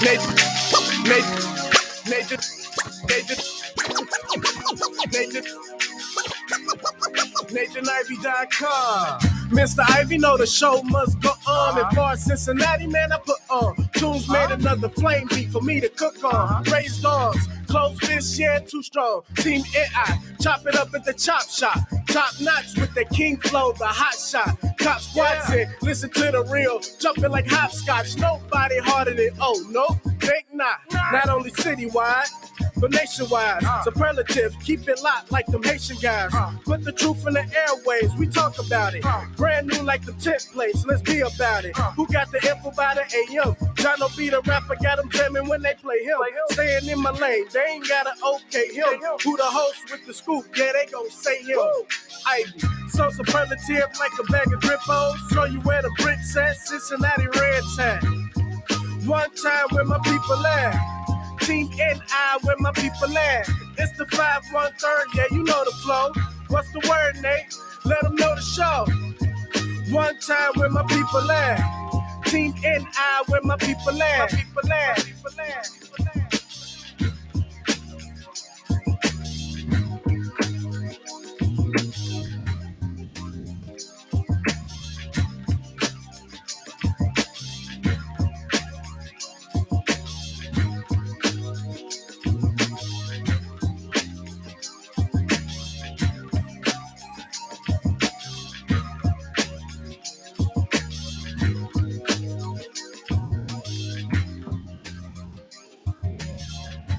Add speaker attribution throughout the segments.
Speaker 1: Nathan, Nathan, Nathan, Nathan, NathanIvy.com. Mr. Ivy know the show must go on. And far as Cincinnati, man, I put on. Tunes made another flame beat for me to cook on. Raised dogs, close fish, yeah, too strong. Team NI, chop it up at the chop shop. Top notch with the king flow, the hot shot. Cop squats in, listen to the real. Jumping like hopscotch, nobody harder than, oh, no, think not. Not only citywide, but nationwide. Superlatives, keep it locked like them Haitian guys. Put the truth in the airwaves, we talk about it. Brand new like the templates, let's be about it. Who got the info by the AM? John O. B. the rapper, got them jamming when they play him. Staying in my lane, they ain't gotta okay him. Who the host with the scoop? Yeah, they gon' say him. Ivy, so superlative like a bag of Drippos. Show you where the bricks at, Cincinnati Reds at. One time where my people at. Team NI where my people at. It's the 513, yeah, you know the flow. What's the word, Nate? Let them know the show. One time where my people at. Team NI where my people at.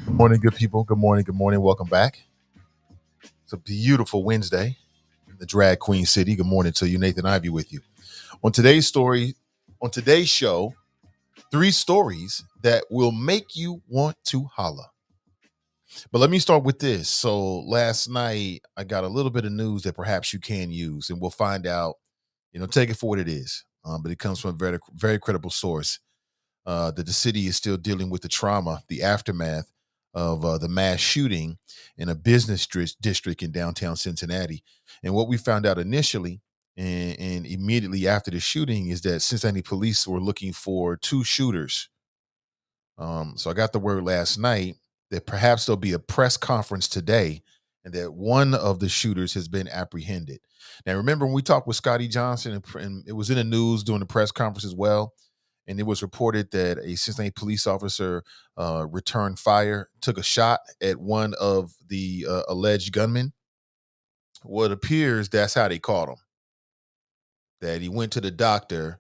Speaker 2: Good morning, good people. Good morning. Good morning. Welcome back. It's a beautiful Wednesday in the drag queen city. Good morning to you. Nathan Ivy with you. On today's show, 3 stories that will make you want to holla. But let me start with this. So last night, I got a little bit of news that perhaps you can use, and we'll find out, take it for what it is. But it comes from a very, very credible source that the city is still dealing with the trauma, the aftermath of the mass shooting in a business district in downtown Cincinnati. And what we found out initially and immediately after the shooting is that Cincinnati police were looking for 2 shooters. So I got the word last night that perhaps there'll be a press conference today and that one of the shooters has been apprehended. Now, remember when we talked with Scotty Johnson, and it was in the news during the press conference as well, and it was reported that a Cincinnati police officer returned fire, took a shot at one of the alleged gunmen. Well, it appears that's how they caught him, that he went to the doctor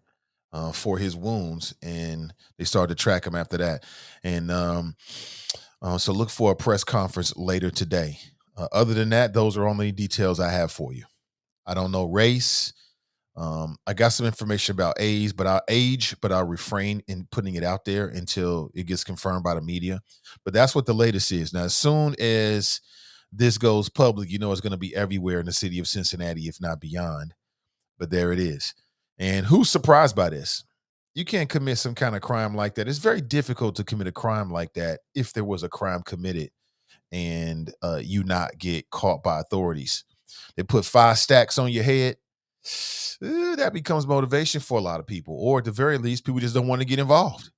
Speaker 2: for his wounds, and they started to track him after that. And so look for a press conference later today. Other than that, those are only details I have for you. I don't know race. I got some information about age, but I'll refrain in putting it out there until it gets confirmed by the media. But that's what the latest is. Now, as soon as this goes public, it's going to be everywhere in the city of Cincinnati, if not beyond. But there it is. And who's surprised by this? You can't commit some kind of crime like that. It's very difficult to commit a crime like that if there was a crime committed and you not get caught by authorities. They put 5 stacks on your head. That becomes motivation for a lot of people, or at the very least, people just don't want to get involved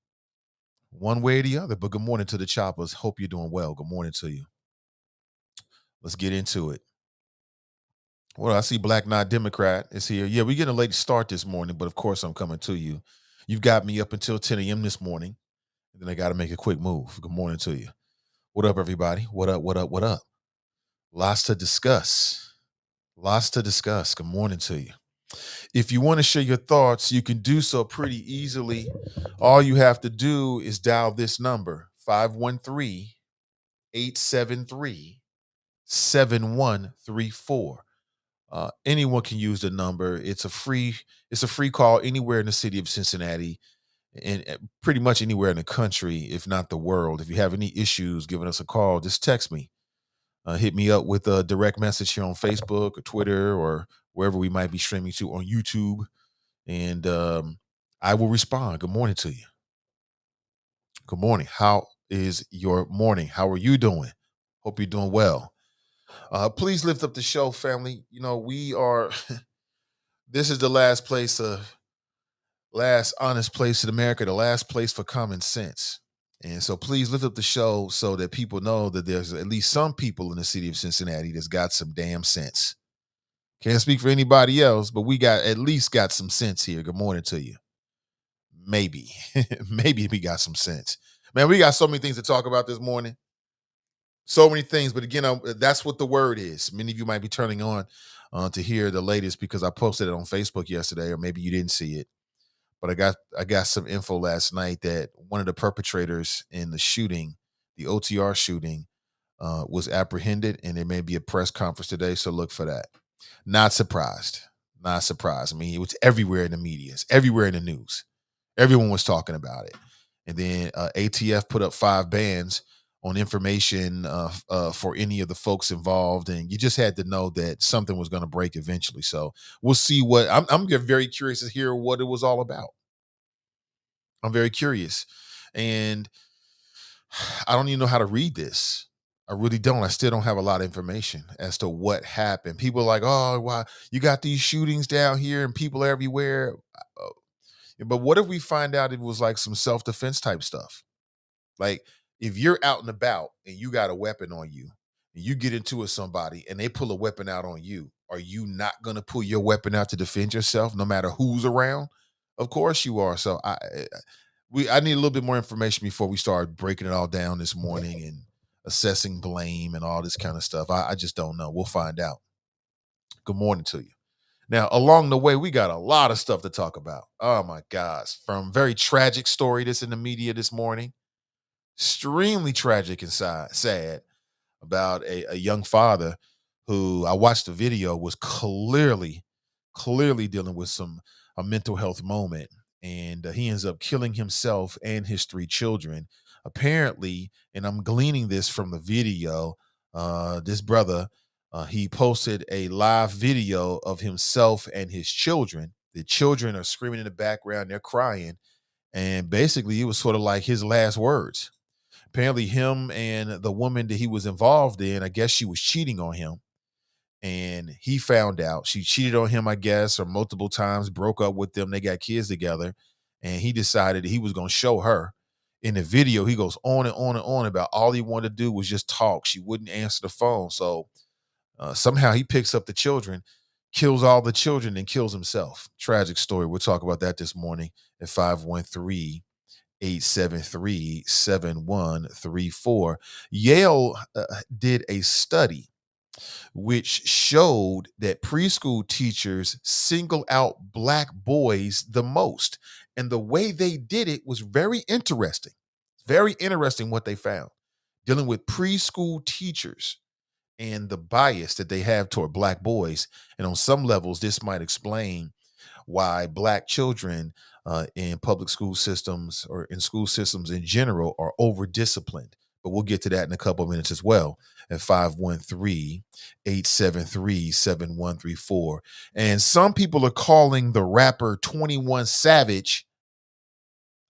Speaker 2: one way or the other. But good morning to the choppers. Hope you're doing well. Good morning to you. Let's get into it. Well, I see Black Knot Democrat is here. Yeah, we're getting a late start this morning, but of course I'm coming to you. You've got me up until 10 a.m. this morning, and then I got to make a quick move. Good morning to you. What up, everybody? What up, what up, what up? Lots to discuss. Good morning to you. If you want to share your thoughts, you can do so pretty easily. All you have to do is dial this number, 513-873-7134. Anyone can use the number. It's a free call anywhere in the city of Cincinnati and pretty much anywhere in the country, if not the world. If you have any issues giving us a call, just text me. Hit me up with a direct message here on Facebook or Twitter or wherever we might be streaming to on YouTube. And I will respond. Good morning to you. Good morning. How is your morning? How are you doing? Hope you're doing well. Please lift up the show, family. We are, this is the last honest place in America, the last place for common sense. And so please lift up the show so that people know that there's at least some people in the city of Cincinnati that's got some damn sense. Can't speak for anybody else, but we got at least got some sense here. Good morning to you. Maybe, maybe we got some sense. Man, we got so many things to talk about this morning. So many things, but again, that's what the word is. Many of you might be turning on to hear the latest because I posted it on Facebook yesterday, or maybe you didn't see it. But I got some info last night that one of the perpetrators in the shooting, the OTR shooting, was apprehended, and there may be a press conference today. So look for that. Not surprised. Not surprised. I mean, it was everywhere in the media, it's everywhere in the news. Everyone was talking about it. And then ATF put up 5 bans on information for any of the folks involved. And you just had to know that something was going to break eventually. So we'll see what I'm very curious to hear what it was all about. I'm very curious. And I don't even know how to read this. I really don't. I still don't have a lot of information as to what happened. People are like, oh, why you got these shootings down here and people everywhere. But what if we find out it was like some self-defense type stuff? Like if you're out and about and you got a weapon on you and you get into it with somebody and they pull a weapon out on you, are you not going to pull your weapon out to defend yourself no matter who's around? Of course you are. So I need a little bit more information before we start breaking it all down this morning and assessing blame and all this kind of stuff. I just don't know. We'll find out. Good morning to you. Now, along the way, we got a lot of stuff to talk about. Oh my gosh. From very tragic story that's in the media this morning, extremely tragic and sad about a young father who I watched the video was clearly dealing with a mental health moment. And he ends up killing himself and his 3 children. Apparently, and I'm gleaning this from the video, this brother, he posted a live video of himself and his children. The children are screaming in the background, they're crying. And basically, it was sort of like his last words. Apparently, him and the woman that he was involved in, I guess she was cheating on him. And he found out she cheated on him, I guess, or multiple times, broke up with them. They got kids together. And he decided that he was going to show her. In the video, he goes on and on and on about all he wanted to do was just talk. She wouldn't answer the phone. So somehow he picks up the children, kills all the children, and kills himself. Tragic story. We'll talk about that this morning at 513-873-7134. Yale did a study which showed that preschool teachers single out Black boys the most. And the way they did it was very interesting. Very interesting what they found. Dealing with preschool teachers and the bias that they have toward Black boys. And on some levels, this might explain why Black children in public school systems or in school systems in general are over disciplined. But we'll get to that in a couple of minutes as well at 513-873-7134. And some people are calling the rapper 21 Savage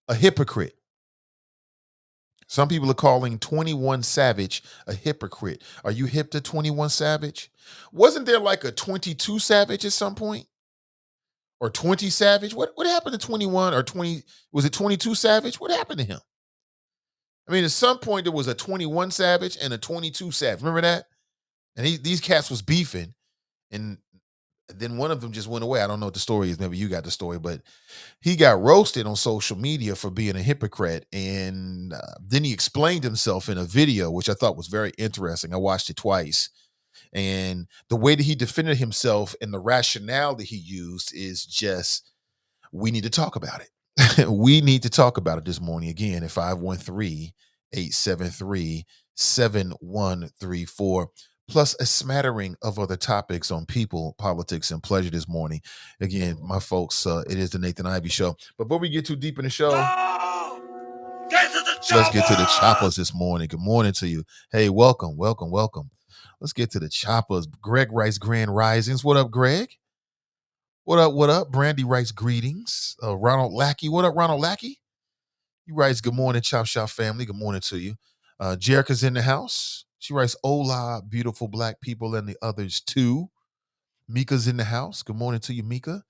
Speaker 2: a hypocrite. Some people are calling 21 Savage a hypocrite. Are you hip to 21 Savage? Wasn't there like a 22 Savage at some point? Or 20 Savage? What happened to 21 or 20? Was it 22 Savage? What happened to him? I mean, at some point there was a 21 Savage and a 22 Savage. Remember that? And these cats was beefing, and then one of them just went away. I don't know what the story is. Maybe you got the story, but he got roasted on social media for being a hypocrite. And then he explained himself in a video, which I thought was very interesting. I watched it twice. And the way that he defended himself and the rationale that he used is just, we need to talk about it. We need to talk about it this morning again at 513-873-7134. Plus a smattering of other topics on people, politics, and pleasure this morning. Again, my folks, it is the Nathan Ivey Show. But before we get too deep in the show, let's get to the choppers this morning. Good morning to you. Hey, welcome. Let's get to the choppers. Greg writes Grand Risings. What up, Greg? What up? Brandy writes greetings. Ronald Lackey. What up, Ronald Lackey? He writes, good morning, Chop Shop family. Good morning to you. Jerica's in the house. She writes, hola, beautiful Black people and the others too. Mika's in the house. Good morning to you, Mika.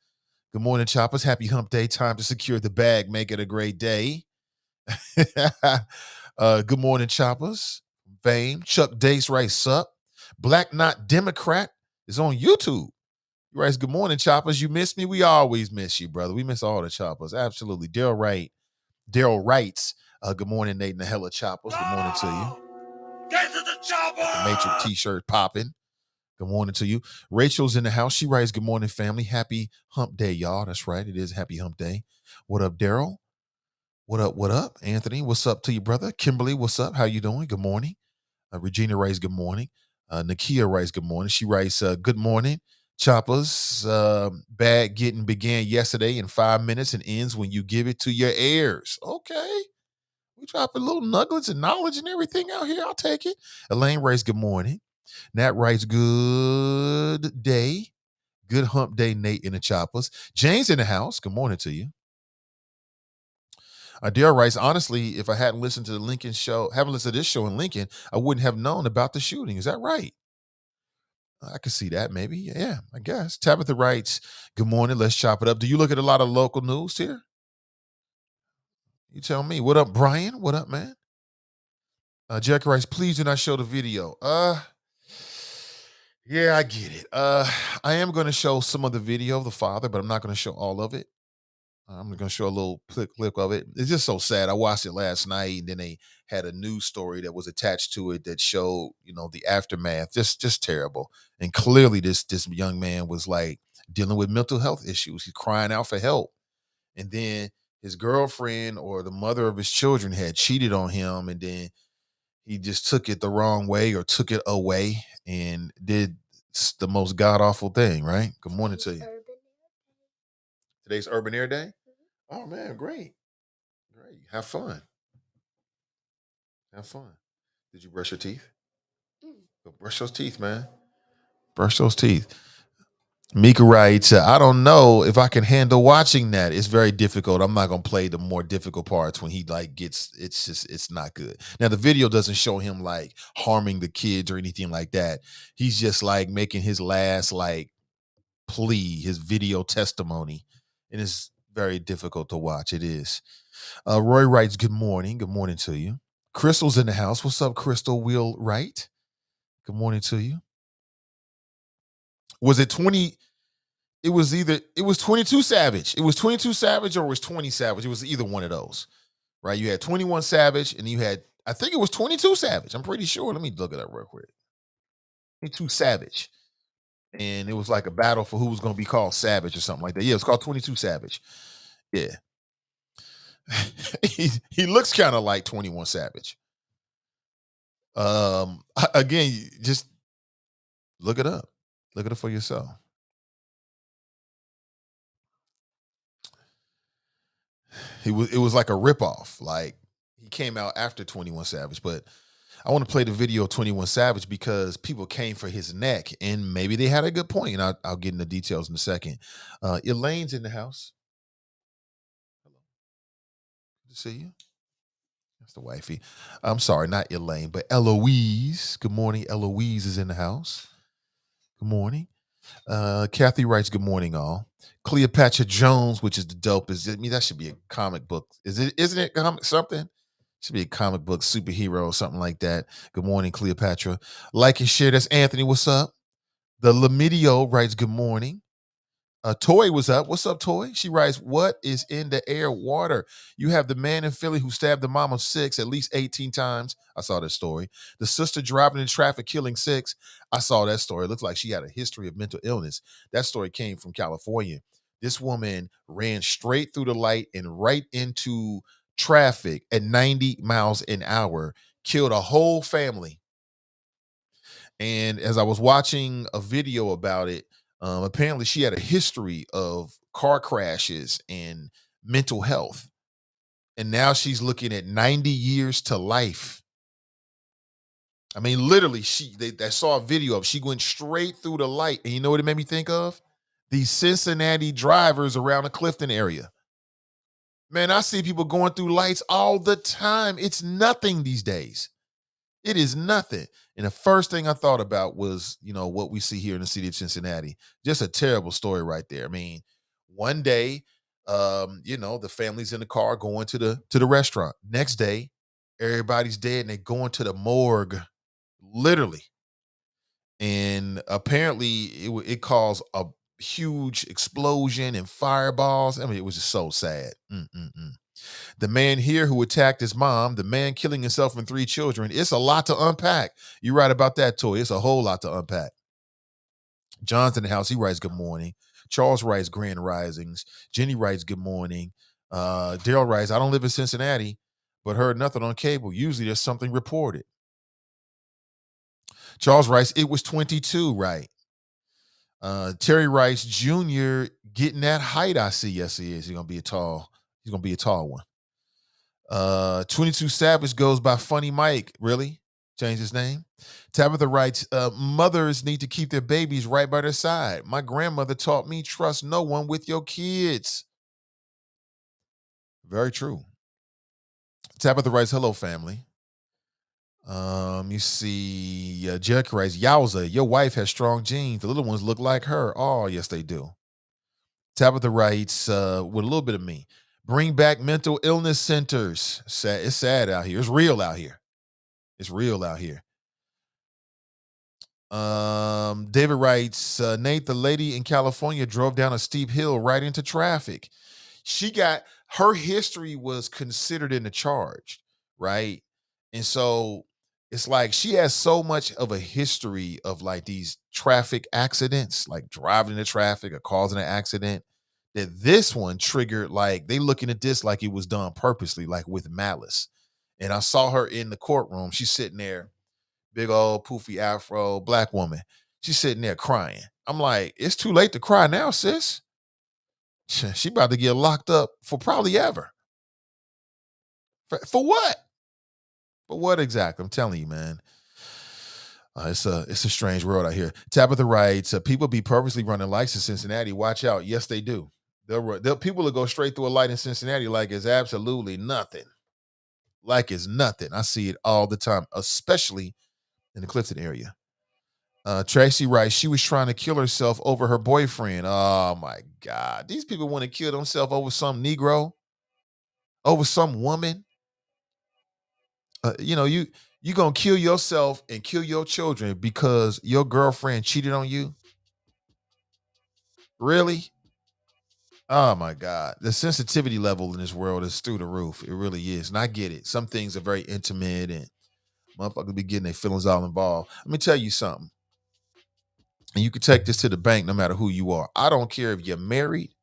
Speaker 2: Good morning, Choppers. Happy hump day. Time to secure the bag. Make it a great day. Good morning, Choppers. Fame. Chuck Dace writes, sup. Black Knot Democrat is on YouTube. He writes, good morning, Choppers. You miss me? We always miss you, brother. We miss all the Choppers. Absolutely. Daryl writes, good morning, Nate and the Hella Choppers. Good morning to you. Get to the chopper! The Matrix t-shirt popping. Good morning to you. Rachel's in the house. She writes, good morning, family. Happy hump day, y'all. That's right. It is happy hump day. What up, Daryl? What up? What up? Anthony, what's up to you, brother? Kimberly, what's up? How you doing? Good morning. Regina writes, good morning. Nakia writes, good morning. She writes, good morning. Choppers, bad getting began yesterday in 5 minutes and ends when you give it to your heirs. Okay. We dropping little nuggets and knowledge and everything out here. I'll take it. Elaine writes, good morning. Nat writes, good day. Good hump day, Nate in the Choppers. James in the house. Good morning to you. Dale writes, honestly, if I hadn't listened to the Lincoln show, haven't listened to this show in Lincoln, I wouldn't have known about the shooting. Is that right? I could see that maybe. Yeah, I guess. Tabitha writes, good morning. Let's chop it up. Do you look at a lot of local news here? You tell me. What up, Brian? What up, man? Jack writes, please do not show the video. Yeah, I get it. I am going to show some of the video of the father, but I'm not going to show all of it. I'm going to show a little clip of it. It's just so sad. I watched it last night, and then they had a news story that was attached to it that showed, the aftermath. Just terrible. And clearly, this young man was like dealing with mental health issues. He's crying out for help, and then his girlfriend or the mother of his children had cheated on him, and then he just took it the wrong way or took it away and did the most god awful thing. Right? Good morning to you. Today's Urban Air Day. Oh man, great. Have fun. Have fun. Did you brush your teeth? Go brush those teeth, man. Brush those teeth. Mika writes, I don't know if I can handle watching that. It's very difficult. I'm not gonna play the more difficult parts when he it's not good. Now the video doesn't show him like harming the kids or anything like that. He's just like making his last plea, his video testimony. And it's very difficult to watch. It is. Roy writes, good morning. Good morning to you. Crystal's in the house. What's up, Crystal Will Wright? Good morning to you. Was it 20? It was 22 Savage. It was 22 Savage or it was 20 Savage. It was either one of those, right? You had 21 Savage and you had, I think it was 22 Savage. I'm pretty sure. Let me look it up real quick. 22 Savage. And it was like a battle for who was going to be called Savage or something like that. Yeah, it's called 22 Savage. Yeah. he looks kind of like 21 Savage. Again, just look it up. Look it up for yourself. It was like a ripoff. Like he came out after 21 Savage, but I want to play the video of 21 Savage because people came for his neck and maybe they had a good point. And I'll get into details in a second. Elaine's in the house. Hello. Good to see you. That's the wifey. I'm sorry, not Elaine, but Eloise. Good morning. Eloise is in the house. Good morning. Kathy writes, good morning, all. Cleopatra Jones, which is the dopest. I mean, that should be a comic book. Isn't it something? Should be a comic book superhero or something like that. Good morning, Cleopatra. Like and share. That's Anthony. What's up? The Lamidio writes, good morning. Toy was up. What's up, Toy? She writes, what is in the air? Water. You have the man in Philly who stabbed the mom of 6 at least 18 times. I saw that story. The sister driving in traffic, killing 6. I saw that story. It looks like she had a history of mental illness. That story came from California. This woman ran straight through the light and right into traffic at 90 miles an hour, killed a whole family. And as I was watching a video about it, apparently she had a history of car crashes and mental health. And now she's looking at 90 years to life. I mean, literally, they saw a video of she went straight through the light. And you know what it made me think of? These Cincinnati drivers around the Clifton area. Man, I see people going through lights all the time. It's nothing these days. It is nothing. And the first thing I thought about was, what we see here in the city of Cincinnati. Just a terrible story right there. I mean, one day, the family's in the car going to the restaurant. Next day, Everybody's dead and they going to the morgue, literally. And apparently it caused a huge explosion and fireballs. I mean, it was just so sad. Mm-mm-mm. The man here who attacked his mom, the man killing himself and 3 children. It's a lot to unpack. You're right about that, Toy. It's a whole lot to unpack. John's in the house. He writes, good morning. Charles writes, grand risings. Jenny writes, good morning. Daryl writes, I don't live in Cincinnati, but heard nothing on cable. Usually there's something reported. Charles writes, it was 22, right? Terry writes, Junior getting that height I see. Yes, he is. He's gonna be a tall one. 22 Savage goes by Funny Mike. Really? Change his name. Tabitha writes, mothers need to keep their babies right by their side. My grandmother taught me trust no one with your kids. Very true. Tabitha writes, hello, family. You see, Jack writes, yowza, your wife has strong genes. The little ones look like her. Oh, yes, they do. Tabitha writes, with a little bit of me, bring back mental illness centers. Sad, it's sad out here. It's real out here. It's real out here. David writes, Nate, the lady in California drove down a steep hill right into traffic. Her history was considered in the charge, right? And so it's like she has so much of a history of like these traffic accidents, like driving into traffic or causing an accident, that this one triggered, like they looking at this like it was done purposely, like with malice. And I saw her in the courtroom. She's sitting there, big old poofy afro, black woman. She's sitting there crying. I'm like, it's too late to cry now, sis. She about to get locked up for probably ever. For what? For what exactly? I'm telling you, man. It's a strange world out here. Tabitha writes, people be purposely running lights in Cincinnati. Watch out. Yes, they do. People will go straight through a light in Cincinnati like it's absolutely nothing. Like it's nothing. I see it all the time, especially in the Clifton area. Tracy writes, she was trying to kill herself over her boyfriend. Oh my God. These people want to kill themselves over some Negro, over some woman. You gonna kill yourself and kill your children because your girlfriend cheated on you? Really? Oh my God. The sensitivity level in this world is through the roof. It really is. And I get it. Some things are very intimate and motherfuckers be getting their feelings all involved. Let me tell you something. And you can take this to the bank no matter who you are. I don't care if you're married.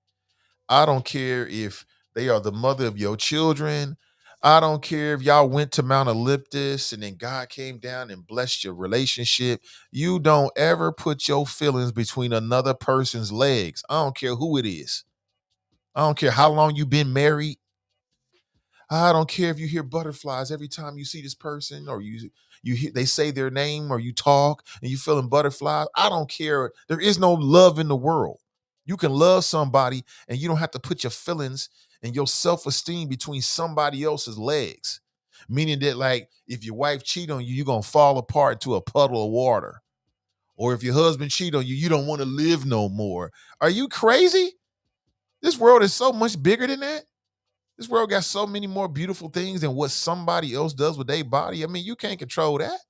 Speaker 2: I don't care if they are the mother of your children. I don't care if y'all went to Mount Olympus and then God came down and blessed your relationship. You don't ever put your feelings between another person's legs. I don't care who it is. I don't care how long you've been married. I don't care if you hear butterflies every time you see this person, or they say their name, or you talk and you feeling butterflies. I don't care. There is no love in the world. You can love somebody and you don't have to put your feelings and your self-esteem between somebody else's legs. Meaning that, like, if your wife cheat on you, you're gonna fall apart to a puddle of water. Or if your husband cheat on you, you don't want to live no more. Are you crazy? This world is so much bigger than that. This world got so many more beautiful things than what somebody else does with their body. I mean, you can't control that.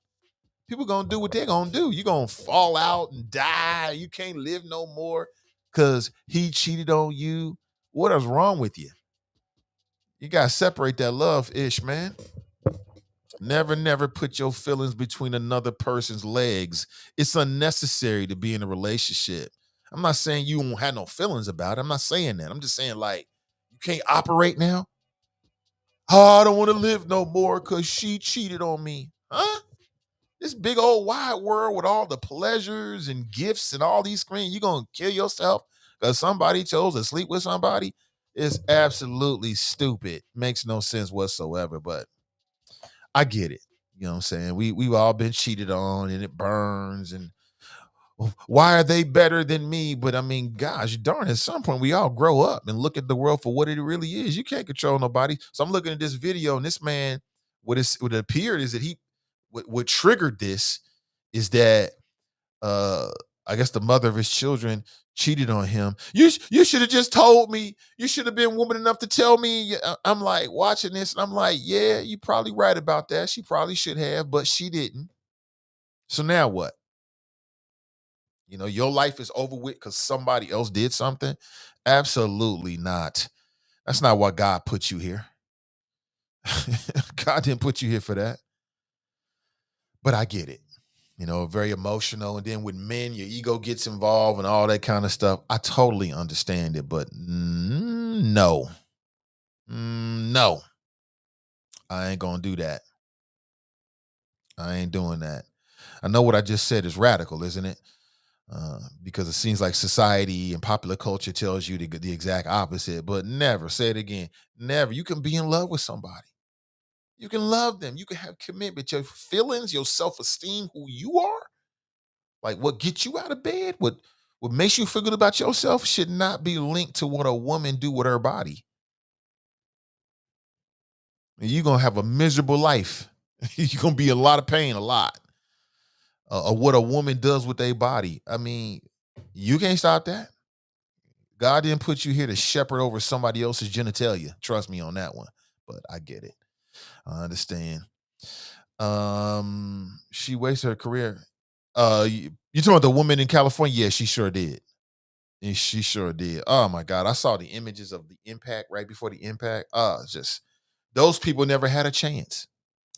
Speaker 2: People gonna do what they're gonna do. You gonna fall out and die. You can't live no more because he cheated on you. What is wrong with you? You gotta separate that love ish, man. Never put your feelings between another person's legs. It's unnecessary to be in a relationship. I'm not saying you won't have no feelings about it. I'm not saying that. I'm just saying, like, you can't operate now. Oh, I don't want to live no more because she cheated on me. Huh? This big old wide world with all the pleasures and gifts and all these screens, you going to kill yourself because somebody chose to sleep with somebody? It's absolutely stupid. Makes no sense whatsoever, but I get it. You know what I'm saying? We've all been cheated on and it burns, and why are they better than me? But I mean, gosh darn, at some point we all grow up and look at the world for what it really is. You can't control nobody. So I'm looking at this video, and this man, what appeared is that what triggered this is that uh I guess the mother of his children cheated on him. You should have just told me. You should have been woman enough to tell me. I'm like watching this, and I'm like, yeah, you probably right about that. She probably should have, but she didn't. So now what? Your life is over with because somebody else did something? Absolutely not. That's not why God put you here. God didn't put you here for that. But I get it. Very emotional. And then with men, your ego gets involved and all that kind of stuff. I totally understand it, but no. No. I ain't going to do that. I ain't doing that. I know what I just said is radical, isn't it? Because it seems like society and popular culture tells you the exact opposite, but never, say it again, never. You can be in love with somebody. You can love them. You can have commitment. Your feelings, your self-esteem, who you are, like what gets you out of bed, what makes you feel good about yourself should not be linked to what a woman do with her body. And you're going to have a miserable life. You're going to be in a lot of pain, a lot. Of what a woman does with their body. I mean, you can't stop that. God didn't put you here to shepherd over somebody else's genitalia. Trust me on that one. But I get it. I understand. She wasted her career. You talking about the woman in California? Yeah, she sure did. And she sure did. Oh my God. I saw the images of the impact right before the impact. Just those people never had a chance.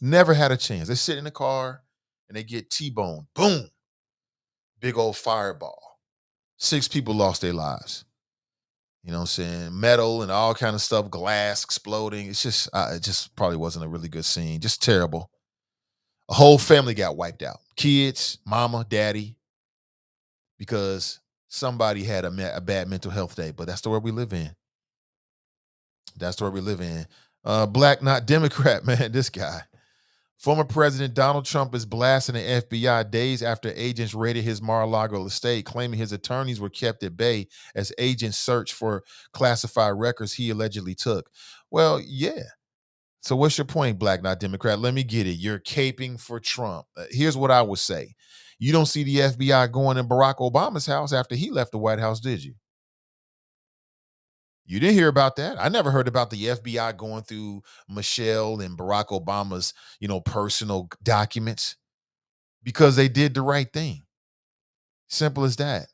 Speaker 2: Never had a chance. They sit in the car and they get T-boned. Boom. Big old fireball. 6 people lost their lives. You know what I'm saying? Metal and all kind of stuff, glass exploding. It just probably wasn't a really good scene. Just terrible. A whole family got wiped out. Kids, mama, daddy, because somebody had a bad mental health day. But that's the world we live in. That's the world we live in. Black, not Democrat, man. This guy. Former President Donald Trump is blasting the FBI days after agents raided his Mar-a-Lago estate, claiming his attorneys were kept at bay as agents searched for classified records he allegedly took. Well, yeah. So what's your point, Black, not Democrat? Let me get it. You're caping for Trump. Here's what I would say. You don't see the FBI going in Barack Obama's house after he left the White House, did you? You didn't hear about that. I never heard about the FBI going through Michelle and Barack Obama's, personal documents because they did the right thing. Simple as that.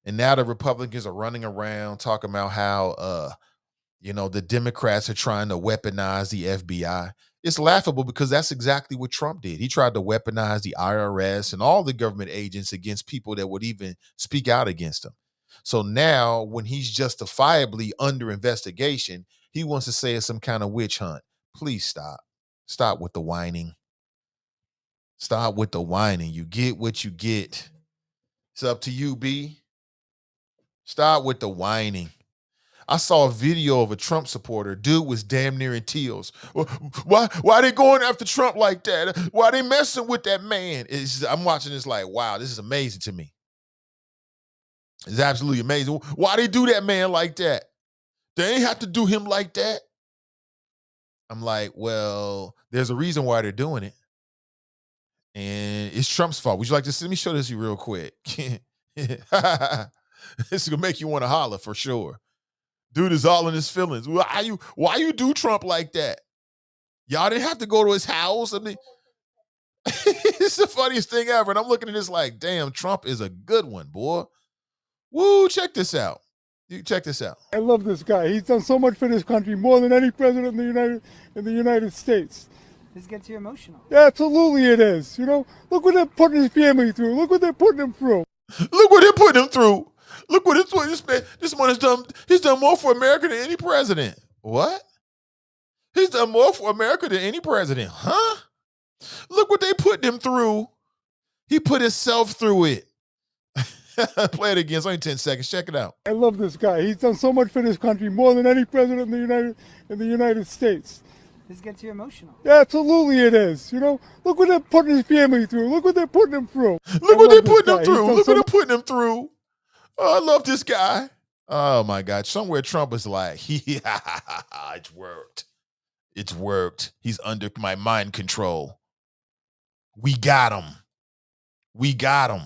Speaker 2: And now the Republicans are running around talking about how, the Democrats are trying to weaponize the FBI. It's laughable because that's exactly what Trump did. He tried to weaponize the IRS and all the government agents against people that would even speak out against him. So now when he's justifiably under investigation, he wants to say it's some kind of witch hunt. Please stop. Stop with the whining. Stop with the whining. You get what you get. It's up to you, B. Stop with the whining. I saw a video of a Trump supporter. Dude was damn near in tears. Why they going after Trump like that? Why they messing with that man? I'm watching this like, wow, this is amazing to me. It's absolutely amazing. Why they do that man like that? They ain't have to do him like that. I'm like, well, there's a reason why they're doing it. And it's Trump's fault. Would you like to see? Let me show this to you real quick. This is going to make you want to holler for sure. Dude is all in his feelings. Why you do Trump like that? Y'all didn't have to go to his house. I mean, it's the funniest thing ever. And I'm looking at this like, damn, Trump is a good one, boy. Woo, check this out. You check this out.
Speaker 3: I love this guy. He's done so much for this country, more than any president in the United States.
Speaker 4: This gets you emotional.
Speaker 3: Absolutely it is. Look what they're putting his family through. Look what they're putting him through.
Speaker 2: Look what they're putting him through. Look what this man has done. He's done more for America than any president. What? He's done more for America than any president. Huh? Look what they put him through. He put himself through it. Play it again. It's only 10 seconds. Check it out.
Speaker 3: I love this guy. He's done so much for this country, more than any president in the United States.
Speaker 4: This gets you emotional.
Speaker 3: Absolutely it is. Look what they're putting his family through. Look what they're putting him through.
Speaker 2: Look what they're putting him through. Look what they're putting him through. Oh, I love this guy. Oh my God. Somewhere Trump is like, yeah, it's worked. It's worked. He's under my mind control. We got him. We got him.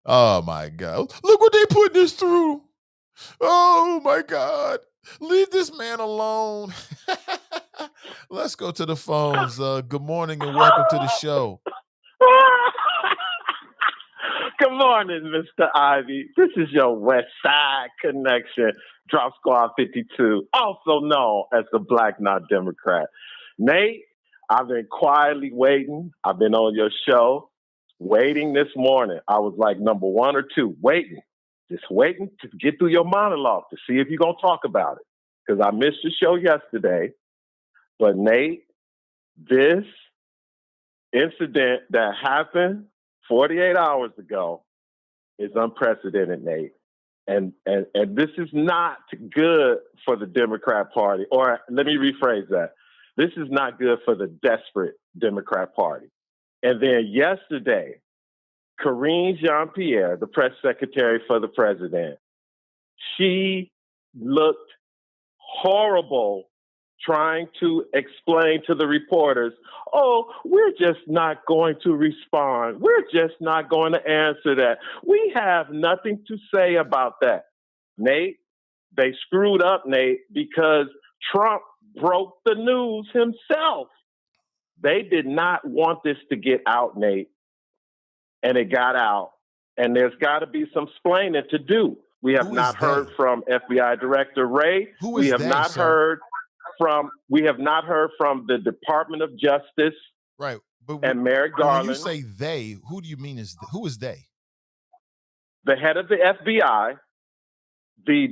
Speaker 2: Oh my God. Look what they put this through. Oh my God. Leave this man alone. Let's go to the phones. Good morning and welcome to the show.
Speaker 5: Good morning, Mr. Ivy. This is your West Side Connection, Drop Squad 52, also known as the Black Not Democrat. Nate, I've been quietly waiting. I've been on your show, waiting this morning. I was like number 1 or 2, just waiting to get through your monologue to see if you're going to talk about it. Because I missed your show yesterday. But Nate, this incident that happened 48 hours ago is unprecedented, Nate. And this is not good for the Democrat Party. Or let me rephrase that. This is not good for the desperate Democrat Party. And then yesterday, Karine Jean-Pierre, the press secretary for the president, she looked horrible trying to explain to the reporters, oh, we're just not going to respond. We're just not going to answer that. We have nothing to say about that. Nate, they screwed up, Nate, because Trump broke the news himself. They did not want this to get out, Nate, and it got out. And there's got to be some explaining to do. We have not heard from FBI Director Wray. We have not heard from the Department of Justice,
Speaker 2: right? But
Speaker 5: and Merrick Garland.
Speaker 2: When you say they, who do you mean who is they?
Speaker 5: The head of the FBI, the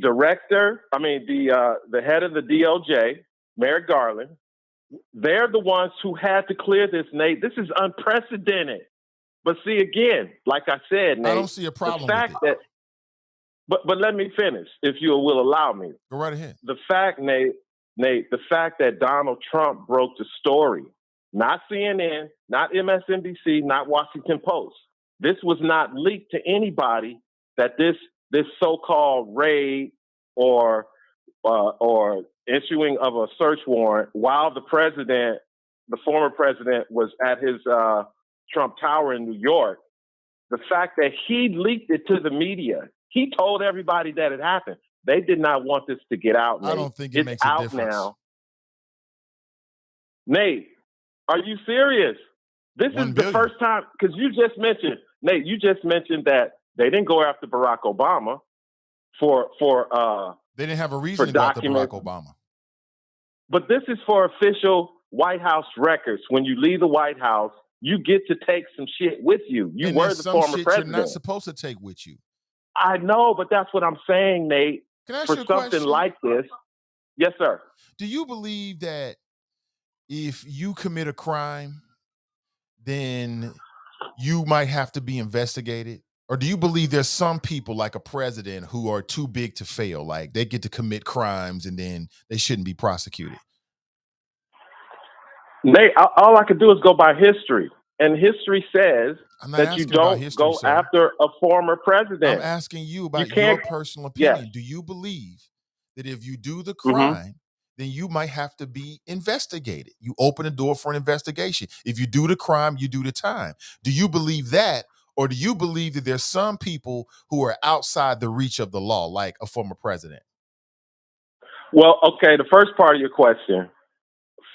Speaker 5: head of the DOJ, Merrick Garland. They're the ones who had to clear this, Nate. This is unprecedented. But see, again, like I said, Nate,
Speaker 2: I don't see a problem
Speaker 5: with
Speaker 2: it.
Speaker 5: But let me finish, if you will allow me.
Speaker 2: Go right ahead.
Speaker 5: The fact, Nate, the fact that Donald Trump broke the story, not CNN, not MSNBC, not Washington Post. This was not leaked to anybody that this so-called raid or issuing of a search warrant while the former president, was at his Trump Tower in New York. The fact that he leaked it to the media, he told everybody that it happened. They did not want this to get out, Nate.
Speaker 2: I don't think it makes a difference.
Speaker 5: Now. Nate, are you serious? This is the first time, because you just mentioned that they didn't go after Barack Obama for
Speaker 2: they didn't have a reason to go after Barack Obama.
Speaker 5: But this is for official White House records. When you leave the White House, you get to take some shit with you. You were the former president.
Speaker 2: You're not supposed to take with you.
Speaker 5: I know, but that's what I'm saying, Nate.
Speaker 2: Can I ask
Speaker 5: for
Speaker 2: you a
Speaker 5: something
Speaker 2: question?
Speaker 5: Like this. Yes, sir.
Speaker 2: Do you believe that if you commit a crime, then you might have to be investigated? Or do you believe there's some people like a president who are too big to fail? Like they get to commit crimes and then they shouldn't be prosecuted?
Speaker 5: Nate, all I can do is go by history. And history says that you don't go after a former president.
Speaker 2: I'm asking you about your personal opinion. Yes. Do you believe that if you do the crime, then you might have to be investigated? You open the door for an investigation. If you do the crime, you do the time. Do you believe that? Or do you believe that there's some people who are outside the reach of the law, like a former president?
Speaker 5: Well, okay, the first part of your question.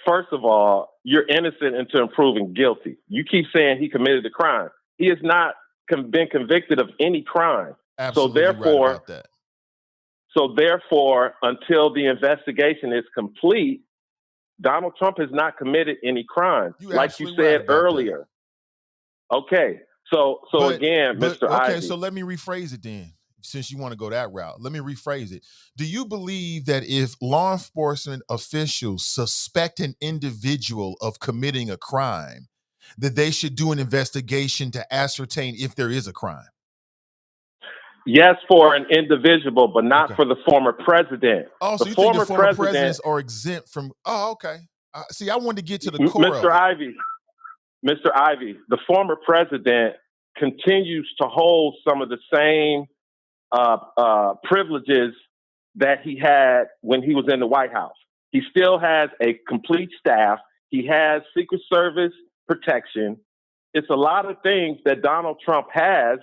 Speaker 5: First of all, you're innocent until proven guilty. You keep saying he committed a crime. He has not been convicted of any crime.
Speaker 2: Absolutely right about that.
Speaker 5: So therefore, until the investigation is complete, Donald Trump has not committed any crime, like you said earlier. That. Okay. So again, Mr. Ivy.
Speaker 2: So let me rephrase it then. Since you want to go that route, let me rephrase it. Do you believe that if law enforcement officials suspect an individual of committing a crime, that they should do an investigation to ascertain if there is a crime?
Speaker 5: Yes, for an individual, but not for the former president.
Speaker 2: Oh, so you think the former presidents are exempt from? Oh, okay. See, I wanted to get to the core
Speaker 5: Mr. Ivy, the former president continues to hold some of the same privileges that he had when he was in the White House. He still has a complete staff. He has Secret Service protection. it's a lot of things that Donald Trump has.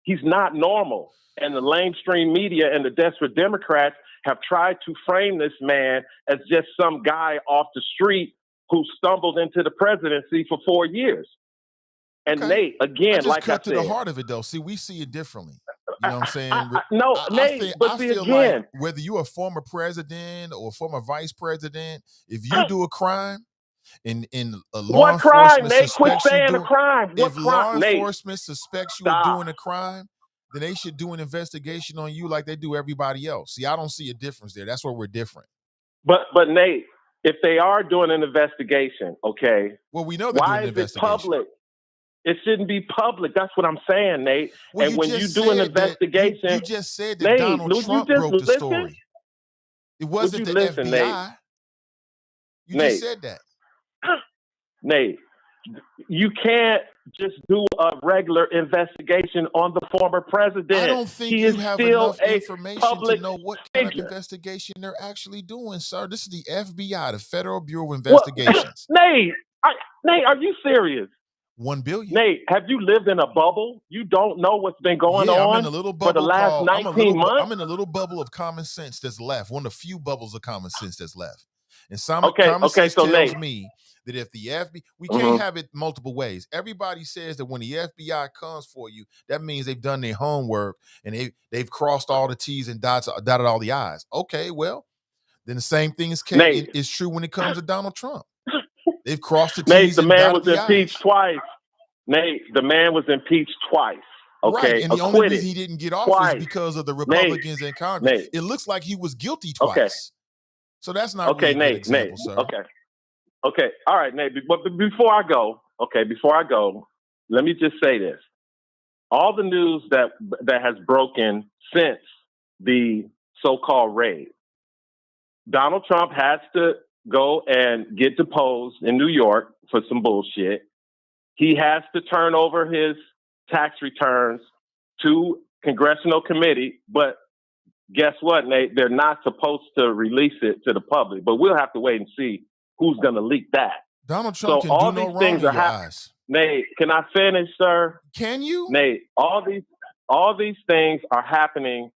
Speaker 5: He's not normal. And the mainstream media and the desperate Democrats have tried to frame this man as just some guy off the street who stumbled into the presidency for 4 years. And
Speaker 2: Okay.
Speaker 5: Nate, again,
Speaker 2: I just
Speaker 5: like I
Speaker 2: cut to the
Speaker 5: said,
Speaker 2: heart of it, though. See, we see it differently. You know what I'm saying?
Speaker 5: no, Nate, but
Speaker 2: I
Speaker 5: see,
Speaker 2: feel
Speaker 5: again,
Speaker 2: like whether you're a former president or former vice president, if you do a crime and law
Speaker 5: what crime,
Speaker 2: enforcement
Speaker 5: Nate? Quit
Speaker 2: suspects you
Speaker 5: saying the
Speaker 2: doing,
Speaker 5: crime. What
Speaker 2: if law
Speaker 5: crime, Nate?
Speaker 2: enforcement suspects you of
Speaker 5: Stop.
Speaker 2: doing a crime, then they should do an investigation on you like they do everybody else. See, I don't see a difference there. That's where we're different.
Speaker 5: But Nate, if they are doing an investigation, okay,
Speaker 2: Well, we know they're doing
Speaker 5: why
Speaker 2: an
Speaker 5: is it
Speaker 2: investigation.
Speaker 5: public? It shouldn't be public. That's what I'm saying, Nate.
Speaker 2: Well,
Speaker 5: and when you do an investigation,
Speaker 2: you just said that
Speaker 5: Nate,
Speaker 2: Donald
Speaker 5: would you
Speaker 2: Trump
Speaker 5: just
Speaker 2: broke the
Speaker 5: listen?
Speaker 2: story. It
Speaker 5: Would
Speaker 2: wasn't
Speaker 5: you
Speaker 2: the
Speaker 5: listen, Nate?
Speaker 2: FBI. You
Speaker 5: Nate.
Speaker 2: just said that.
Speaker 5: Nate, you can't just do a regular investigation on the former president.
Speaker 2: I don't think
Speaker 5: he
Speaker 2: you
Speaker 5: is
Speaker 2: have
Speaker 5: still
Speaker 2: enough
Speaker 5: a
Speaker 2: information
Speaker 5: public
Speaker 2: to know what kind of
Speaker 5: figure.
Speaker 2: investigation they're actually doing, sir. This is the FBI, the Federal Bureau of Investigations.
Speaker 5: Nate, are you serious?
Speaker 2: 1 billion.
Speaker 5: Nate, have you lived in a bubble? You don't know what's been going
Speaker 2: I'm
Speaker 5: on
Speaker 2: in a little
Speaker 5: for the
Speaker 2: bubble
Speaker 5: last 19 months?
Speaker 2: I'm in a little bubble of common sense that's left. One of the few bubbles of common sense that's left. And common sense tells
Speaker 5: Nate,
Speaker 2: me that if the FBI, we can't have it multiple ways. Everybody says that when the FBI comes for you, that means they've done their homework and they've crossed all the T's and dotted all the I's. Okay, well, then the same thing is true when it comes to Donald Trump. They've crossed the T's and dotted the I's.
Speaker 5: Impeached twice. Nate, the man was impeached twice. Okay,
Speaker 2: right, and the only reason he didn't get off is because of the Republicans in Congress.
Speaker 5: Nate.
Speaker 2: It looks like he was guilty twice.
Speaker 5: Okay.
Speaker 2: So that's not really a good example, sir.
Speaker 5: Okay. All right, Nate. But before I go, let me just say this. All the news that has broken since the so-called raid, Donald Trump has to go and get deposed in New York for some bullshit. He has to turn over his tax returns to congressional committee, but guess what, Nate? They're not supposed to release it to the public, but we'll have to wait and see who's going to leak that.
Speaker 2: Donald Trump can do no wrong in your eyes.
Speaker 5: Nate, can I finish, sir?
Speaker 2: Can you?
Speaker 5: Nate, all these things are happening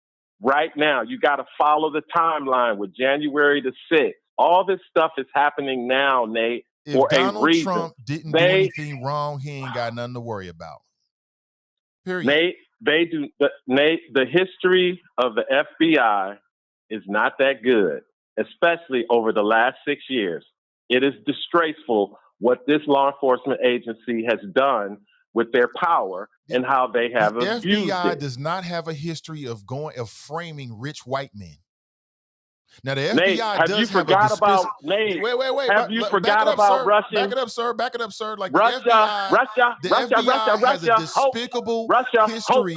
Speaker 5: right now. You got to follow the timeline with January the 6th. All this stuff is happening now, Nate, for
Speaker 2: Donald
Speaker 5: a reason.
Speaker 2: Trump didn't do anything wrong, he ain't got nothing to worry about. Period.
Speaker 5: Nate, the history of the FBI is not that good, especially over the last 6 years. It is disgraceful what this law enforcement agency has done with their power and how they have abused it.
Speaker 2: The FBI does not have a history of framing rich white men. Now the FBI does have a
Speaker 5: about Nate?
Speaker 2: Wait.
Speaker 5: Have you forgot about Russia?
Speaker 2: Back it up, sir. Like
Speaker 5: Russia
Speaker 2: the FBI has a despicable history.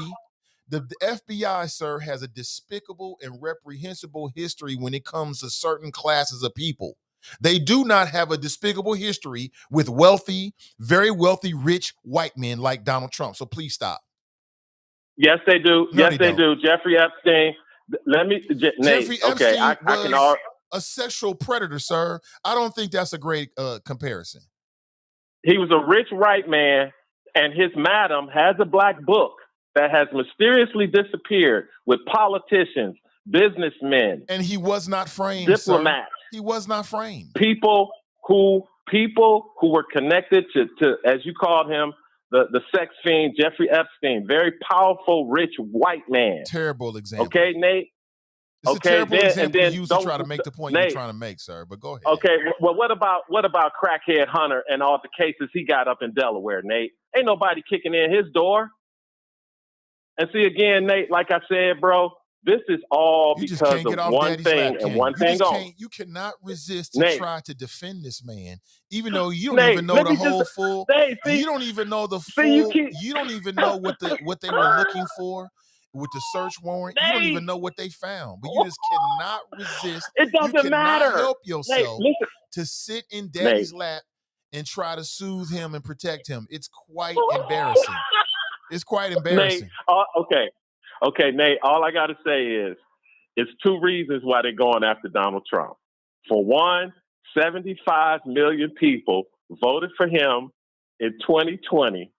Speaker 2: The FBI, sir, has a despicable and reprehensible history when it comes to certain classes of people. They do not have a despicable history with wealthy, very wealthy, rich white men like Donald Trump. So please stop.
Speaker 5: Yes, they do.
Speaker 2: No,
Speaker 5: yes, they do. Jeffrey Epstein.
Speaker 2: Jeffrey Epstein was a sexual predator, sir. I don't think that's a great comparison.
Speaker 5: He was a rich white man, and his madam has a black book that has mysteriously disappeared with politicians, businessmen,
Speaker 2: and he was not framed.
Speaker 5: Diplomats.
Speaker 2: Sir. He was not framed.
Speaker 5: People who were connected to as you called him, the sex fiend Jeffrey Epstein, very powerful, rich white man.
Speaker 2: Terrible example.
Speaker 5: Okay, Nate.
Speaker 2: It's a terrible example you use to try to make the point Nate, you're trying to make, sir. But go ahead.
Speaker 5: Okay. Well, what about crackhead Hunter and all the cases he got up in Delaware, Nate? Ain't nobody kicking in his door. And see again, Nate, like I said, bro, this is all because of one thing and one thing only.
Speaker 2: You cannot resist to try to defend this man, even though you don't even know the whole full. You don't even know the full. You don't even know what they were looking for with the search warrant. You don't even know what they found, but you just cannot resist.
Speaker 5: It doesn't matter.
Speaker 2: Help yourself to sit in daddy's lap and try to soothe him and protect him. It's quite embarrassing. It's quite embarrassing.
Speaker 5: Nate, okay, Nate, all I got to say is it's two reasons why they're going after Donald Trump. For one, 75 million people voted for him in 2020.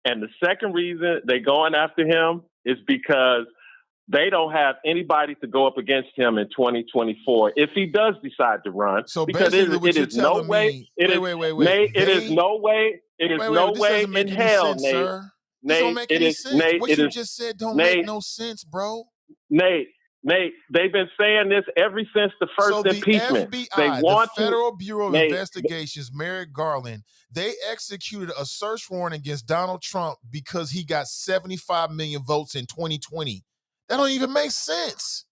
Speaker 5: And the second reason they're going after him is because they don't have anybody to go up against him in 2024 if he does decide to run.
Speaker 2: So
Speaker 5: because
Speaker 2: basically, what you're
Speaker 5: it is no
Speaker 2: telling
Speaker 5: way.
Speaker 2: me,
Speaker 5: It is
Speaker 2: wait.
Speaker 5: Nate. It is no way. It is no
Speaker 2: This
Speaker 5: way
Speaker 2: doesn't make
Speaker 5: in
Speaker 2: any
Speaker 5: hell,
Speaker 2: sense,
Speaker 5: Nate.
Speaker 2: sir. This don't
Speaker 5: Nate,
Speaker 2: make
Speaker 5: it
Speaker 2: any
Speaker 5: is
Speaker 2: sense.
Speaker 5: Nate.
Speaker 2: What
Speaker 5: It
Speaker 2: you
Speaker 5: is
Speaker 2: just said don't
Speaker 5: Nate.
Speaker 2: make no sense, bro.
Speaker 5: Nate. They've been saying this ever since the first
Speaker 2: So the
Speaker 5: impeachment.
Speaker 2: FBI,
Speaker 5: They want
Speaker 2: the Federal Bureau of
Speaker 5: Nate,
Speaker 2: Investigations, Merrick Garland, they executed a search warrant against Donald Trump because he got 75 million votes in 2020. That don't even make sense.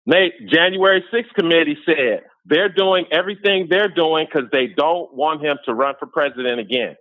Speaker 5: Nate, January 6th committee said they're doing everything they're doing because they don't want him to run for president again.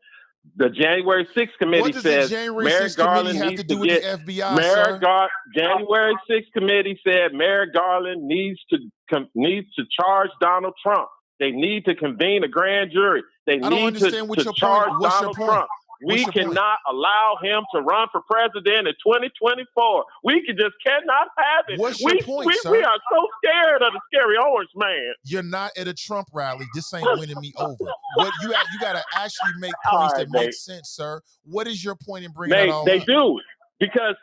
Speaker 5: The January 6th committee
Speaker 2: What does
Speaker 5: says
Speaker 2: the January
Speaker 5: Merrick
Speaker 2: 6th committee
Speaker 5: Garland
Speaker 2: have
Speaker 5: needs
Speaker 2: to do
Speaker 5: to
Speaker 2: with
Speaker 5: get
Speaker 2: the FBI, sir?
Speaker 5: January 6th committee said Merrick Garland needs to charge Donald Trump. They need to convene a grand jury. They
Speaker 2: I don't
Speaker 5: need
Speaker 2: understand what
Speaker 5: to
Speaker 2: your
Speaker 5: charge
Speaker 2: point. What's your
Speaker 5: Donald
Speaker 2: point?
Speaker 5: Trump.
Speaker 2: What's
Speaker 5: We
Speaker 2: your point?
Speaker 5: cannot allow him to run for president in 2024. We just cannot have it.
Speaker 2: What's your point, sir?
Speaker 5: We are so scared of the scary orange man.
Speaker 2: You're not at a Trump rally. This ain't winning me over. What you got to actually make
Speaker 5: All
Speaker 2: points
Speaker 5: right,
Speaker 2: that make
Speaker 5: Nate.
Speaker 2: sense, sir. What is your point in bringing
Speaker 5: Nate,
Speaker 2: that all
Speaker 5: they
Speaker 2: up?
Speaker 5: do because